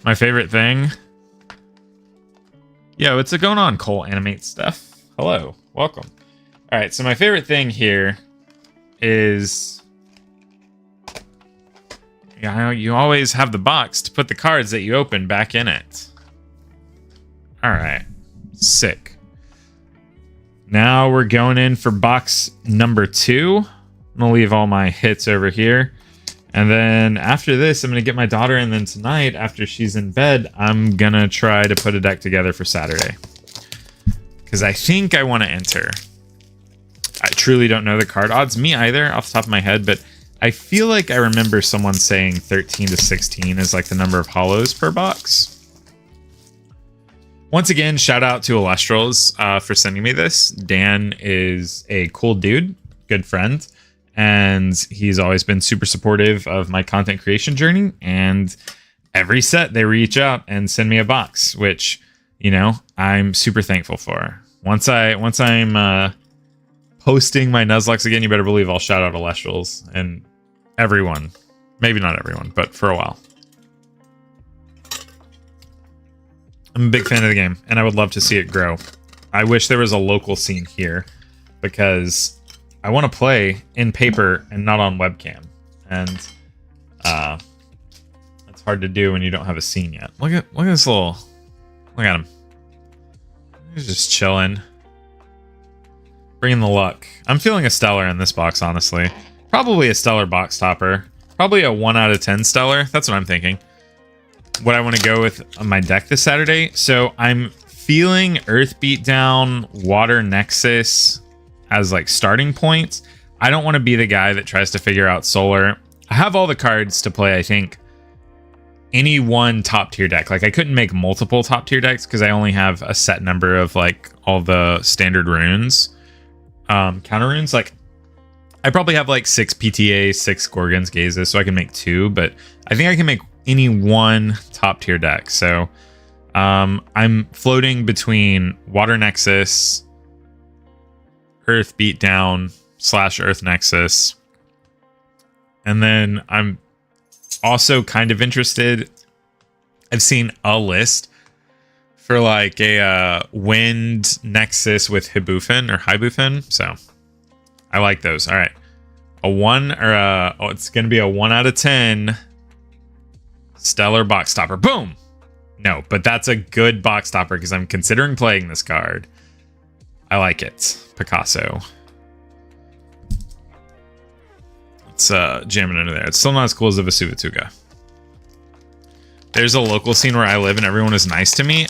My favorite thing. Yo, what's going on, Cole Animate Stuff? Hello, welcome. All right, so my favorite thing here is You always have the box to put the cards that you open back in it. All right. Sick. Now we're going in for box number 2. I'm going to leave all my hits over here. And then after this, I'm going to get my daughter. And then tonight, after she's in bed, I'm going to try to put a deck together for Saturday. Because I think I want to enter. I truly don't know the card odds. Me either, off the top of my head. But I feel like I remember someone saying 13 to 16 is like the number of hollows per box. Once again, shout out to Elestrals for sending me this. Dan is a cool dude, good friend, and he's always been super supportive of my content creation journey. And every set they reach out and send me a box, which, you know, I'm super thankful for. Once I'm posting my Nuzlocke again, you better believe I'll shout out Elestrals and everyone. Maybe not everyone, but for a while. I'm a big fan of the game, and I would love to see it grow. I wish there was a local scene here, because I want to play in paper and not on webcam. And that's hard to do when you don't have a scene yet. Look at this little... Look at him. He's just chilling. Bringing the luck. I'm feeling a stellar in this box, honestly. Probably a stellar box topper. Probably a 1 out of 10 stellar. That's what I'm thinking. What I want to go with on my deck this Saturday. So I'm feeling Earth Beatdown, Water Nexus as like starting points. I don't want to be the guy that tries to figure out Solar. I have all the cards to play, I think, any one top tier deck. Like I couldn't make multiple top tier decks because I only have a set number of like all the standard runes, counter runes. Like I probably have like 6 PTA, 6 Gorgon's Gazes, so I can make 2, but I think I can make any one top tier deck. So I'm floating between Water Nexus, Earth Beatdown / Earth Nexus, and then I'm also kind of interested. I've seen a list for like a Wind Nexus with Hibufen, so I like those. All right, a 1 or it's gonna be a 1 out of 10 stellar box topper. Boom. No, but that's a good box topper because I'm considering playing this card. I like it. Picasso. Let's jam it into there. It's still not as cool as the Vesuvatuga. There's a local scene where I live and everyone is nice to me.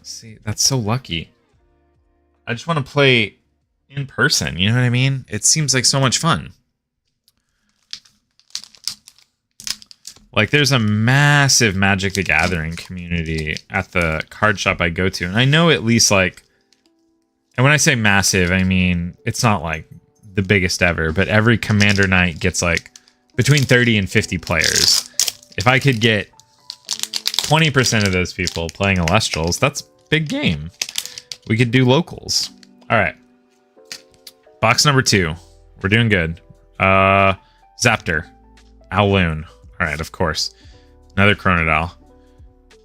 See, that's so lucky. I just want to play in person. You know what I mean? It seems like so much fun. Like, there's a massive Magic the Gathering community at the card shop I go to. And I know at least, like... And when I say massive, I mean, it's not, like, the biggest ever. But every Commander night gets, like, between 30 and 50 players. If I could get 20% of those people playing Elestrals, that's big game. We could do locals. All right. Box number 2. We're doing good. Zaptor. Owloon. All right, of course. Another Chronodile.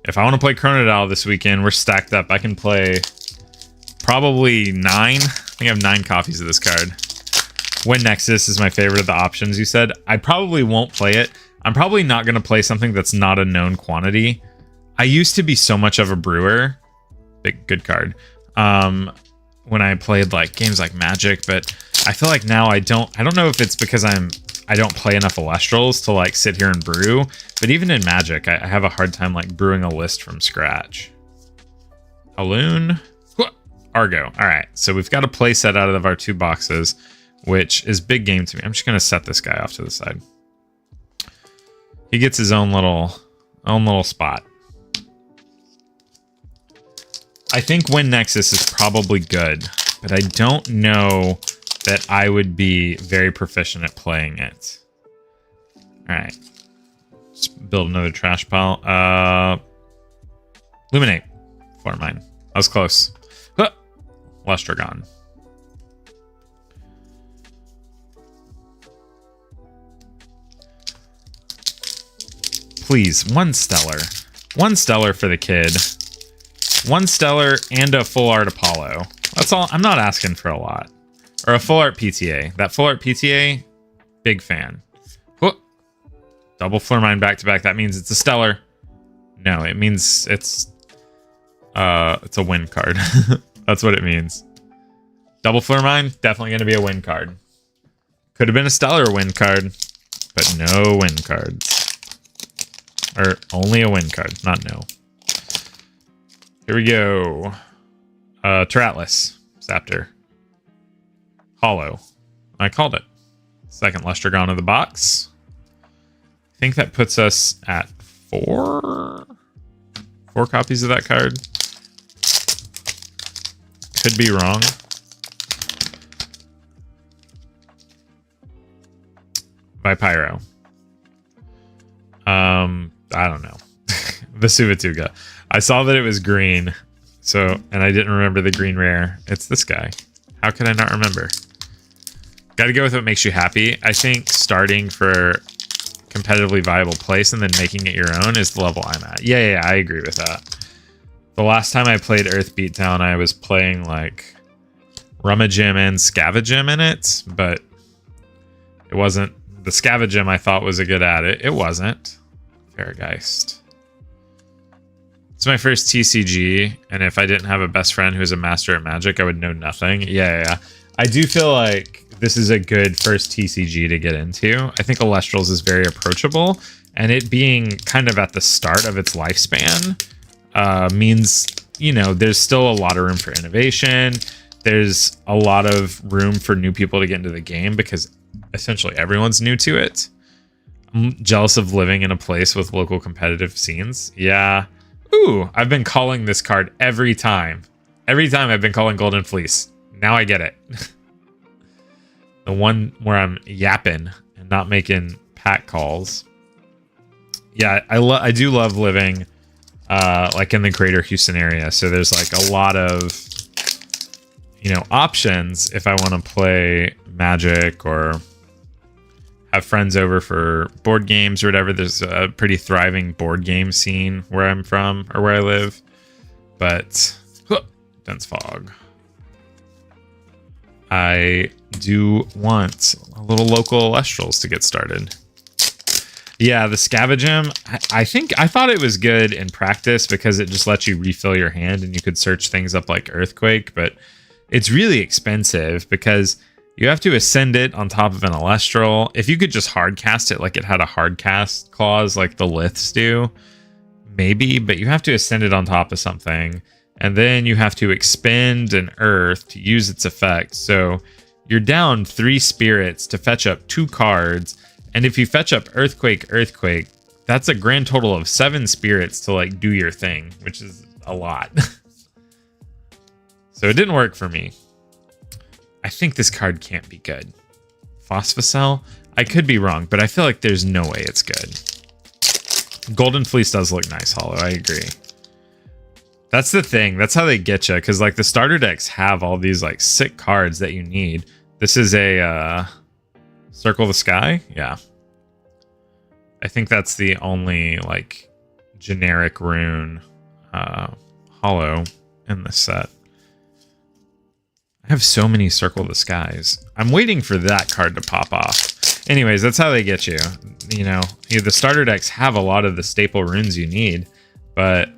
If I want to play Chronodile this weekend, we're stacked up. I can play probably 9. I think I have 9 copies of this card. Wind Nexus is my favorite of the options you said. I probably won't play it. I'm probably not going to play something that's not a known quantity. I used to be so much of a brewer. Good card. When I played like games like Magic, but I feel like now I don't know if it's because I don't play enough Elestrals to like sit here and brew, but even in Magic, I have a hard time like brewing a list from scratch. Aloon, Argo. All right, so we've got a play set out of our 2 boxes, which is big game to me. I'm just gonna set this guy off to the side. He gets his own little spot. I think Wind Nexus is probably good, but I don't know that I would be very proficient at playing it. All right. Let's build another trash pile. Luminate. For mine. I was close. Lestragon. Please, 1 stellar. 1 stellar for the kid. 1 stellar and a full art Apollo. That's all. I'm not asking for a lot. Or a full art PTA. That full art PTA, big fan. Double Flare Mine back to back. That means it's a stellar. No, it means it's a win card. That's what it means. Double Flare Mine, definitely going to be a win card. Could have been a stellar win card, but no win cards. Or only a win card, not no. Here we go. Teratlas, Scepter. Hollow. I called it. Second Lestragon of the box. I think that puts us at 4 copies of that card. Could be wrong. Pyro. I don't know. Vesuvatuga. I saw that it was green, and I didn't remember the green rare. It's this guy. How could I not remember? Got to go with what makes you happy. I think starting for competitively viable place and then making it your own is the level I'm at. Yeah, I agree with that. The last time I played Earth Beatdown, I was playing like Rummagem and Scavengem in it, but it wasn't. The Scavengem I thought was a good at it. It wasn't. Fairgeist. It's my first TCG, and if I didn't have a best friend who was a master at Magic, I would know nothing. Yeah. I do feel like this is a good first TCG to get into. I think Elestrals is very approachable, and it being kind of at the start of its lifespan means, you know, there's still a lot of room for innovation. There's a lot of room for new people to get into the game because essentially everyone's new to it. I'm jealous of living in a place with local competitive scenes. Yeah. Ooh, I've been calling this card every time. Every time I've been calling Golden Fleece. Now I get it. The one where I'm yapping and not making pack calls. Yeah, I do love living like in the greater Houston area. So there's like a lot of, you know, options if I want to play Magic or have friends over for board games or whatever. There's a pretty thriving board game scene where I'm from or where I live. But dense fog. I do want a little local Elestrals to get started. Yeah, the Scavengem, I thought it was good in practice because it just lets you refill your hand and you could search things up like Earthquake, but it's really expensive because you have to ascend it on top of an Elestral. If you could just hard cast it like it had a hard cast clause like the Liths do, maybe, but you have to ascend it on top of something. And then you have to expend an Earth to use its effect. So you're down 3 spirits to fetch up 2 cards. And if you fetch up Earthquake, that's a grand total of 7 spirits to like do your thing, which is a lot. So it didn't work for me. I think this card can't be good. Phosphocell? I could be wrong, but I feel like there's no way it's good. Golden Fleece does look nice, Hollow. I agree. That's the thing. That's how they get you. Because like the starter decks have all these like sick cards that you need. This is a Circle the Sky. Yeah. I think that's the only like generic rune hollow in this set. I have so many Circle the Skies. I'm waiting for that card to pop off. Anyways, that's how they get you. You know, the starter decks have a lot of the staple runes you need, but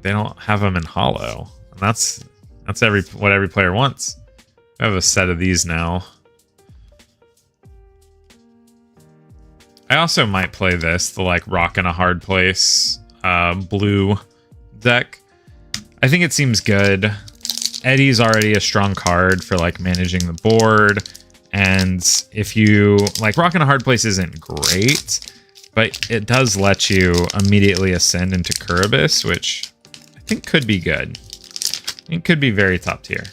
they don't have them in hollow. And that's what every player wants. I have a set of these now. I also might play this, the like Rock in a Hard Place blue deck. I think it seems good. Eddie's already a strong card for like managing the board. And if you like, Rock in a Hard Place isn't great, but it does let you immediately ascend into Kuribus, which I think could be good. It could be very top tier.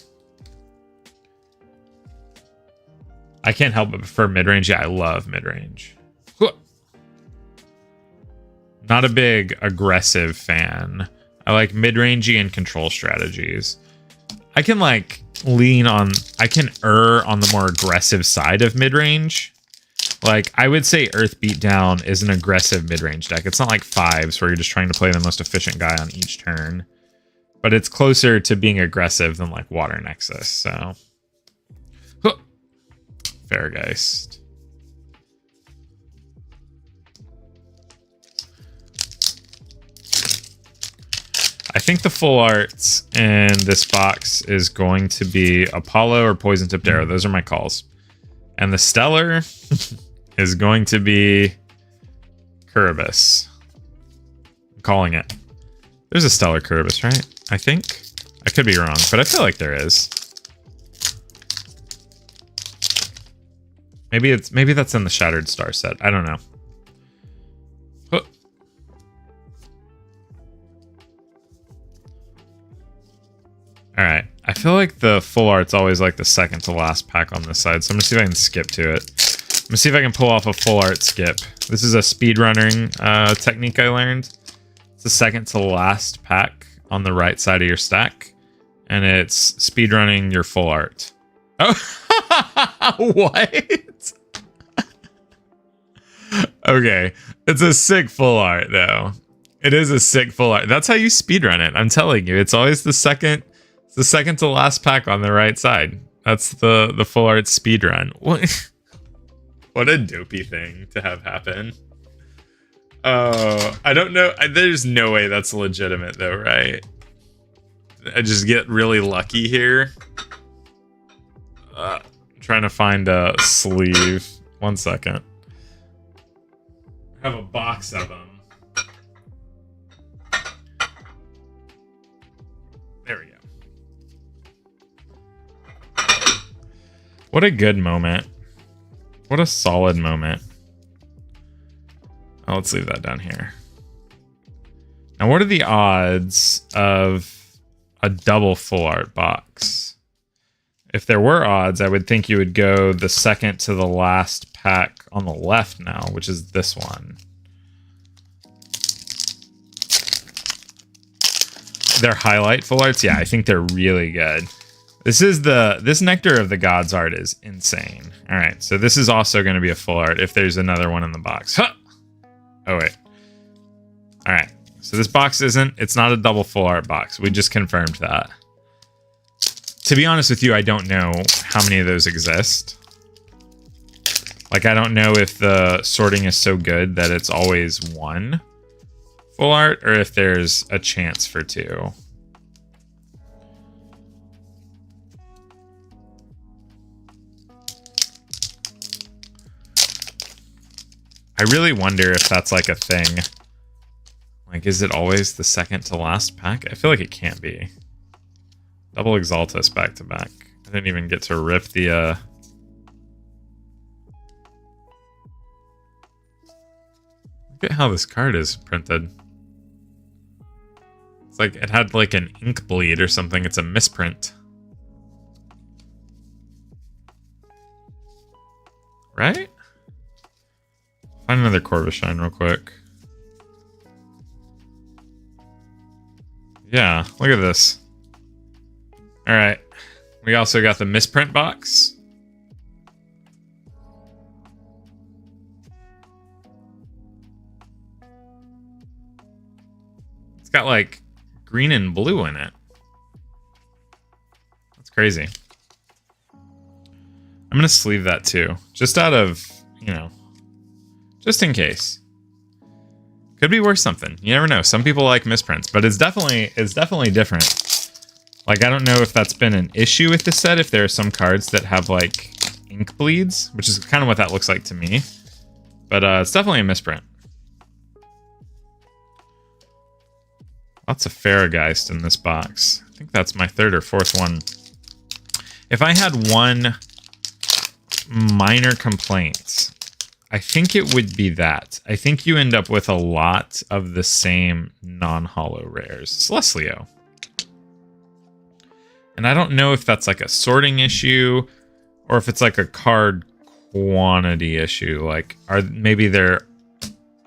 I can't help but prefer mid-range. Yeah, I love mid-range. Not a big aggressive fan. I like mid-rangey and control strategies. I can like I can err on the more aggressive side of mid-range. Like I would say Earth Beatdown is an aggressive mid-range deck. It's not like Fives where you're just trying to play the most efficient guy on each turn. But it's closer to being aggressive than like Water Nexus, so. Fairgeist. I think the full art in this box is going to be Apollo or Poison Tipped Arrow. Those are my calls. And the stellar is going to be Curibus. I'm calling it. There's a stellar Curibus, right? I think. I could be wrong, but I feel like there is. Maybe that's in the Shattered Star set. I don't know. Huh. All right. I feel like the full art's always like the second to last pack on this side, so I'm gonna see if I can skip to it. I'm gonna see if I can pull off a full art skip. This is a speedrunning technique I learned. It's the second to last pack on the right side of your stack, and it's speedrunning your full art. Oh, what? Okay, it's a sick full art though. It is a sick full art. That's how you speedrun it. I'm telling you, it's always the second to last pack on the right side. That's the full art speedrun. What a dopey thing to have happen. Oh, I don't know. There's no way that's legitimate though, right? I just get really lucky here. I'm trying to find a sleeve. 1 second. I have a box of them. There we go. What a good moment. What a solid moment. Oh, let's leave that down here. Now, what are the odds of a double full art box? If there were odds, I would think you would go the second to the last pack on the left now, which is this one. Their highlight full arts, yeah, I think they're really good. This Nectar of the Gods art is insane. All right, so this is also going to be a full art if there's another one in the box. Huh! Oh, wait. All right, so this box it's not a double full art box. We just confirmed that. To be honest with you, I don't know how many of those exist. Like, I don't know if the sorting is so good that it's always one full art or if there's a chance for two. I really wonder if that's like a thing. Like, is it always the second to last pack? I feel like it can't be. Double Exaltus back to back. I didn't even get to rip the Look at how this card is printed. It's like it had like an ink bleed or something. It's a misprint. Right? Find another Corvishine real quick. Yeah, look at this. All right. We also got the misprint box. It's got like green and blue in it. That's crazy. I'm going to sleeve that too. Just out of, you know, just in case. Could be worth something. You never know. Some people like misprints, but it's definitely different. Like, I don't know if that's been an issue with this set, if there are some cards that have, like, ink bleeds, which is kind of what that looks like to me. But it's definitely a misprint. Lots of Farrageist in this box. I think that's my third or fourth one. If I had one minor complaint, I think it would be that. I think you end up with a lot of the same non-holo rares. Celestlio. And I don't know if that's like a sorting issue or if it's like a card quantity issue. Like,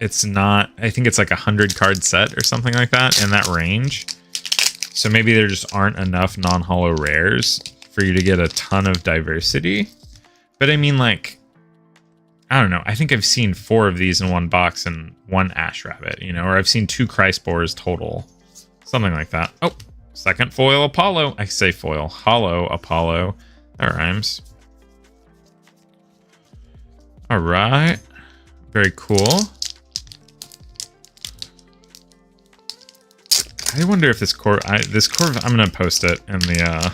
it's not, I think it's like 100 card set or something like that in that range. So maybe there just aren't enough non-holo rares for you to get a ton of diversity. But I mean, like, I don't know. I think I've seen 4 of these in one box and 1 Ash Rabbit, you know, or I've seen 2 Cryspores total. Something like that. Oh. Second foil Apollo. I say foil. Hollow Apollo. That rhymes. All right. Very cool. I wonder if this core, I'm gonna post it in the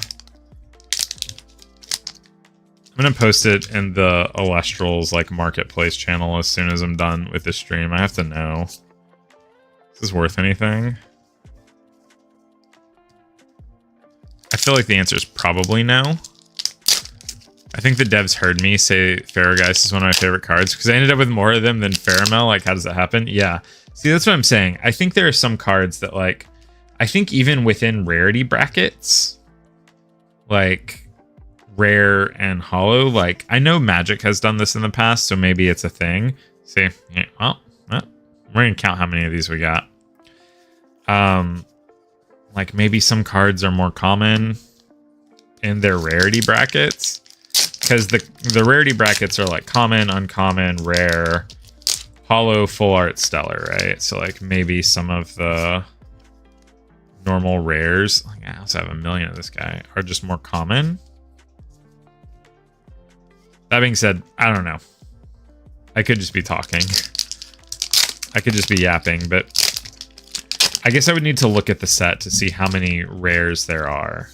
I'm gonna post it in the Elestrals like marketplace channel as soon as I'm done with this stream. I have to know. Is this worth anything? I feel like the answer is probably no. I think the devs heard me say Farrageist is one of my favorite cards because I ended up with more of them than Faramel. Like, how does that happen? Yeah. See, that's what I'm saying. I think there are some cards that, like, I think even within rarity brackets, like rare and hollow, like, I know Magic has done this in the past, so maybe it's a thing. See, yeah, well, we're gonna count how many of these we got. Like maybe some cards are more common in their rarity brackets because the rarity brackets are like common, uncommon, rare, hollow, full art, stellar, right? So like maybe some of the normal rares, like I also have a million of this guy, are just more common. That being said, I don't know. I could just be talking. I could just be yapping, but I guess I would need to look at the set to see how many rares there are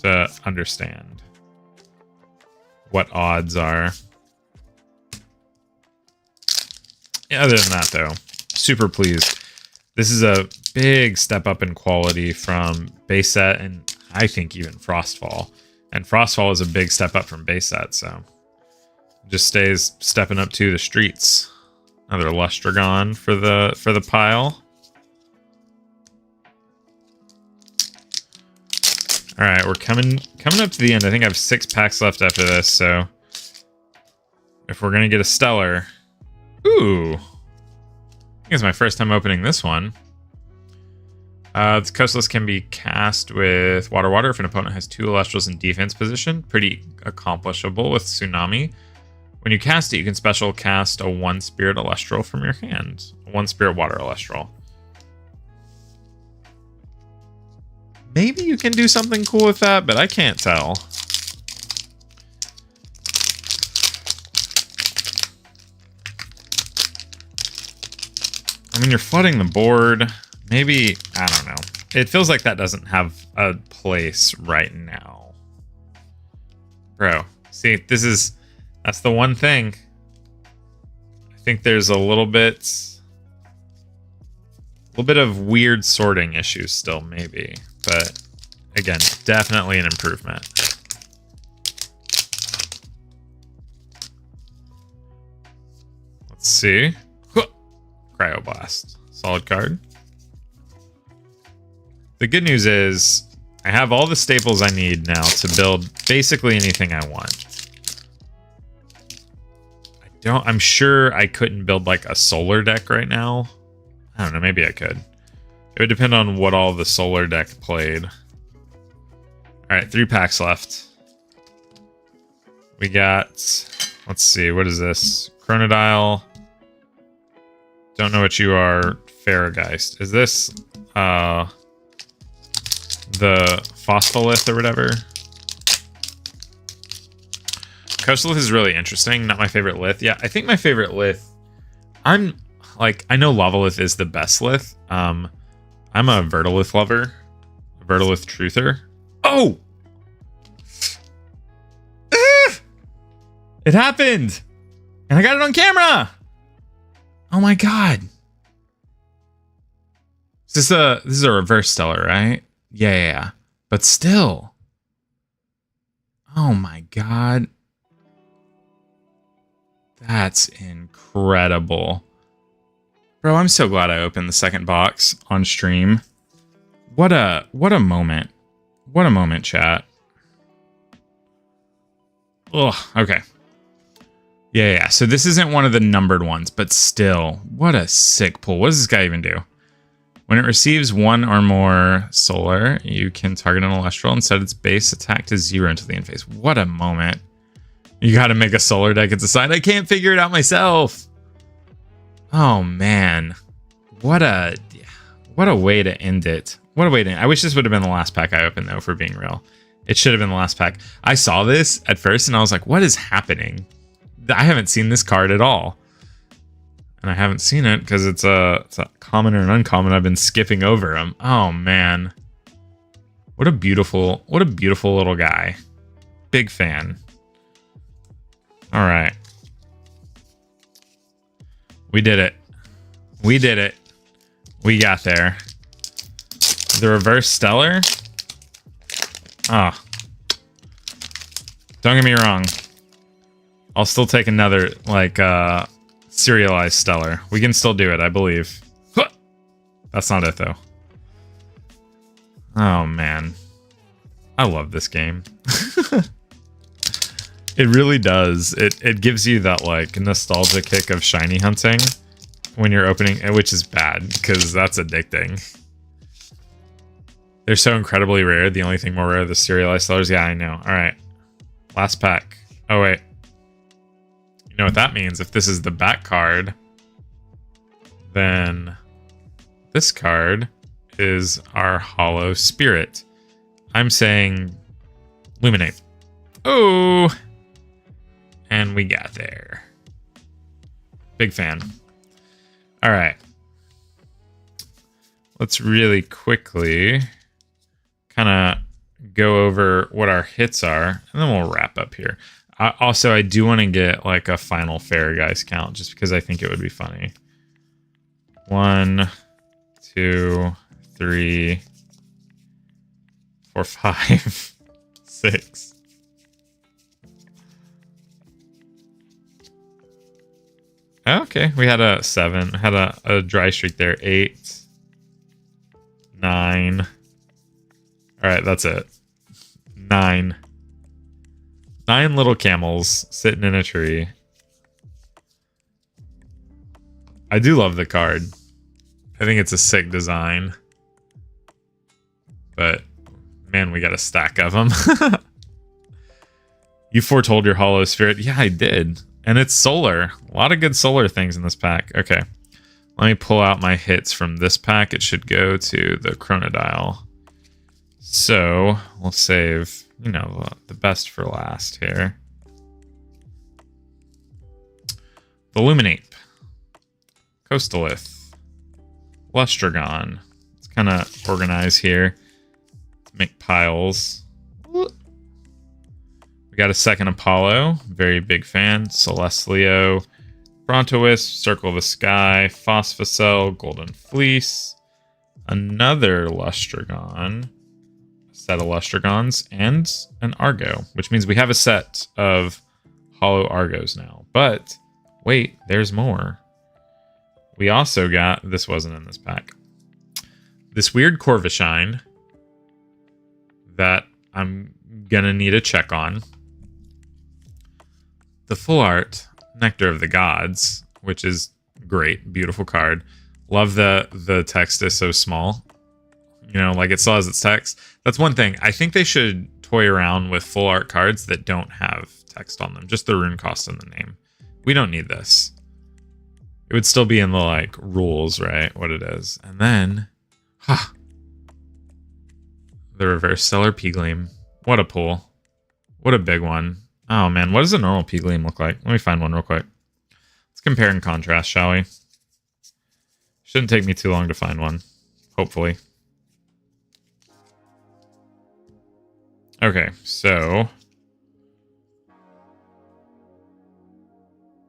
to understand what odds are. Yeah, other than that, though, super pleased. This is a big step up in quality from base set and I think even Frostfall. And Frostfall is a big step up from base set, so just stays stepping up to the streets. Another Lustragon for the pile. All right, we're coming up to the end. I think I have 6 packs left after this, so if we're gonna get a stellar, ooh, I think it's my first time opening this one. This Coastless can be cast with Water if an opponent has 2 Elestrals in defense position. Pretty accomplishable with Tsunami. When you cast it, you can special cast a 1 Spirit Elestral from your hand. A 1 Spirit Water Elestral. Maybe you can do something cool with that, but I can't tell. I mean, you're flooding the board. Maybe, I don't know. It feels like that doesn't have a place right now. Bro, see, that's the one thing. I think there's a little bit of weird sorting issues still, maybe. But again, definitely an improvement. Let's see. Cryoblast. Solid card. The good news is I have all the staples I need now to build basically anything I want. I'm sure I couldn't build like a solar deck right now. I don't know, maybe I could. It would depend on what all the solar deck played. All right, 3 packs left. We got, let's see, what is this? Chronodile. Don't know what you are. Farrageist. Is this the Phospholith or whatever? Coastlith is really interesting. Not my favorite lith. Yeah, I think my favorite lith. I know Lavalith is the best lith. I'm a Vertilith lover. A Vertilith truther. Oh! It happened! And I got it on camera! Oh my god. This is a reverse stellar, right? Yeah. But still. Oh my god. That's incredible. Bro, I'm so glad I opened the second box on stream. What a moment. What a moment, chat. Ugh, okay. Yeah. So this isn't one of the numbered ones, but still, what a sick pull. What does this guy even do? When it receives 1 or more solar, you can target an Elestral and set its base attack to 0 until the end phase. What a moment. You gotta make a solar deck at the side. I can't figure it out myself. Oh man, what a way to end it. What a way to end. I wish this would have been the last pack I opened though, for being real. It should have been the last pack. I saw this at first and I was like, what is happening? I haven't seen this card at all. And I haven't seen it because it's a common or an uncommon. I've been skipping over them. Oh man. What a beautiful little guy. Big fan. All right. We did it. We did it. We got there. The reverse stellar. Ah. Don't get me wrong. I'll still take another, like, serialized stellar. We can still do it, I believe. That's not it, though. Oh, man. I love this game. It really does. It gives you that, like, nostalgia kick of shiny hunting when you're opening, which is bad, because that's addicting. They're so incredibly rare. The only thing more rare are the serialized stellars. Yeah, I know. All right. Last pack. Oh, wait. You know what that means? If this is the back card, then this card is our Hollow Spirit. I'm saying Luminate. Oh! And we got there. Big fan. All right. Let's really quickly kind of go over what our hits are, and then we'll wrap up here. Also, I do want to get like a final fair guys count, just because I think it would be funny. 1, 2, 3, 4, 5, 6. Okay, we had a 7. Had a dry streak there. 8, 9. All right, that's it. 9. 9 little camels sitting in a tree. I do love the card. I think it's a sick design. But, man, we got a stack of them. You foretold your Hollow Spirit. Yeah, I did. And it's solar. A lot of good solar things in this pack. Okay. Let me pull out my hits from this pack. It should go to the Chronodile. So, we'll save, you know, the best for last here. The Luminape. Coastalith. Lestragon. Let's kind of organize here. Let's make piles. We got a second Apollo. Very big fan. Celestleo. Brontowisp. Circle of the Sky. Phosphocell. Golden Fleece. Another Lestragon. Set of Lestragons. And an Argo. Which means we have a set of Hollow Argos now. But, wait, there's more. We also got... This wasn't in this pack. This weird Corvishine that I'm gonna need a check on. The full art Nectar of the Gods, which is great, beautiful card. Love the text is so small. You know, like it still has its text. That's one thing. I think they should toy around with full art cards that don't have text on them, just the rune cost and the name. We don't need this. It would still be in the like rules, right? What it is. And then the reverse stellar Peegleam. What a pull. What a big one. Oh man, what does a normal Peegleam look like? Let me find one real quick. Let's compare and contrast, shall we? Shouldn't take me too long to find one. Hopefully. Okay, so...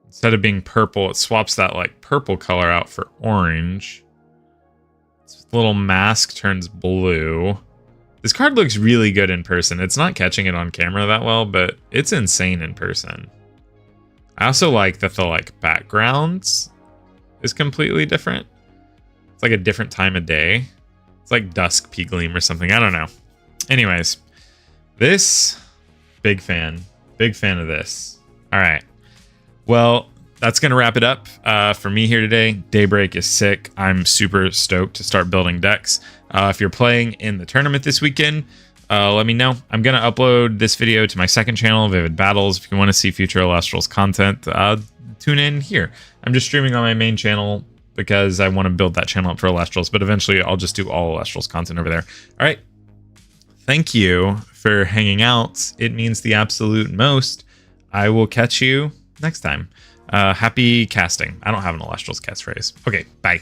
instead of being purple, it swaps that like purple color out for orange. Its little mask turns blue. This card looks really good in person. It's not catching it on camera that well, but it's insane in person. I also like that the like backgrounds is completely different. It's like a different time of day. It's like dusk Peegleam or something. I don't know. Anyways, this, big fan. Big fan of this. All right. Well, that's going to wrap it up for me here today. Daybreak is sick. I'm super stoked to start building decks. If you're playing in the tournament this weekend, let me know. I'm going to upload this video to my second channel, Vivid Battles. If you want to see future Elestrals content, tune in here. I'm just streaming on my main channel because I want to build that channel up for Elestrals, but eventually I'll just do all Elestrals content over there. All right. Thank you for hanging out. It means the absolute most. I will catch you next time. Happy casting. I don't have an Elestrals catchphrase. Okay, bye.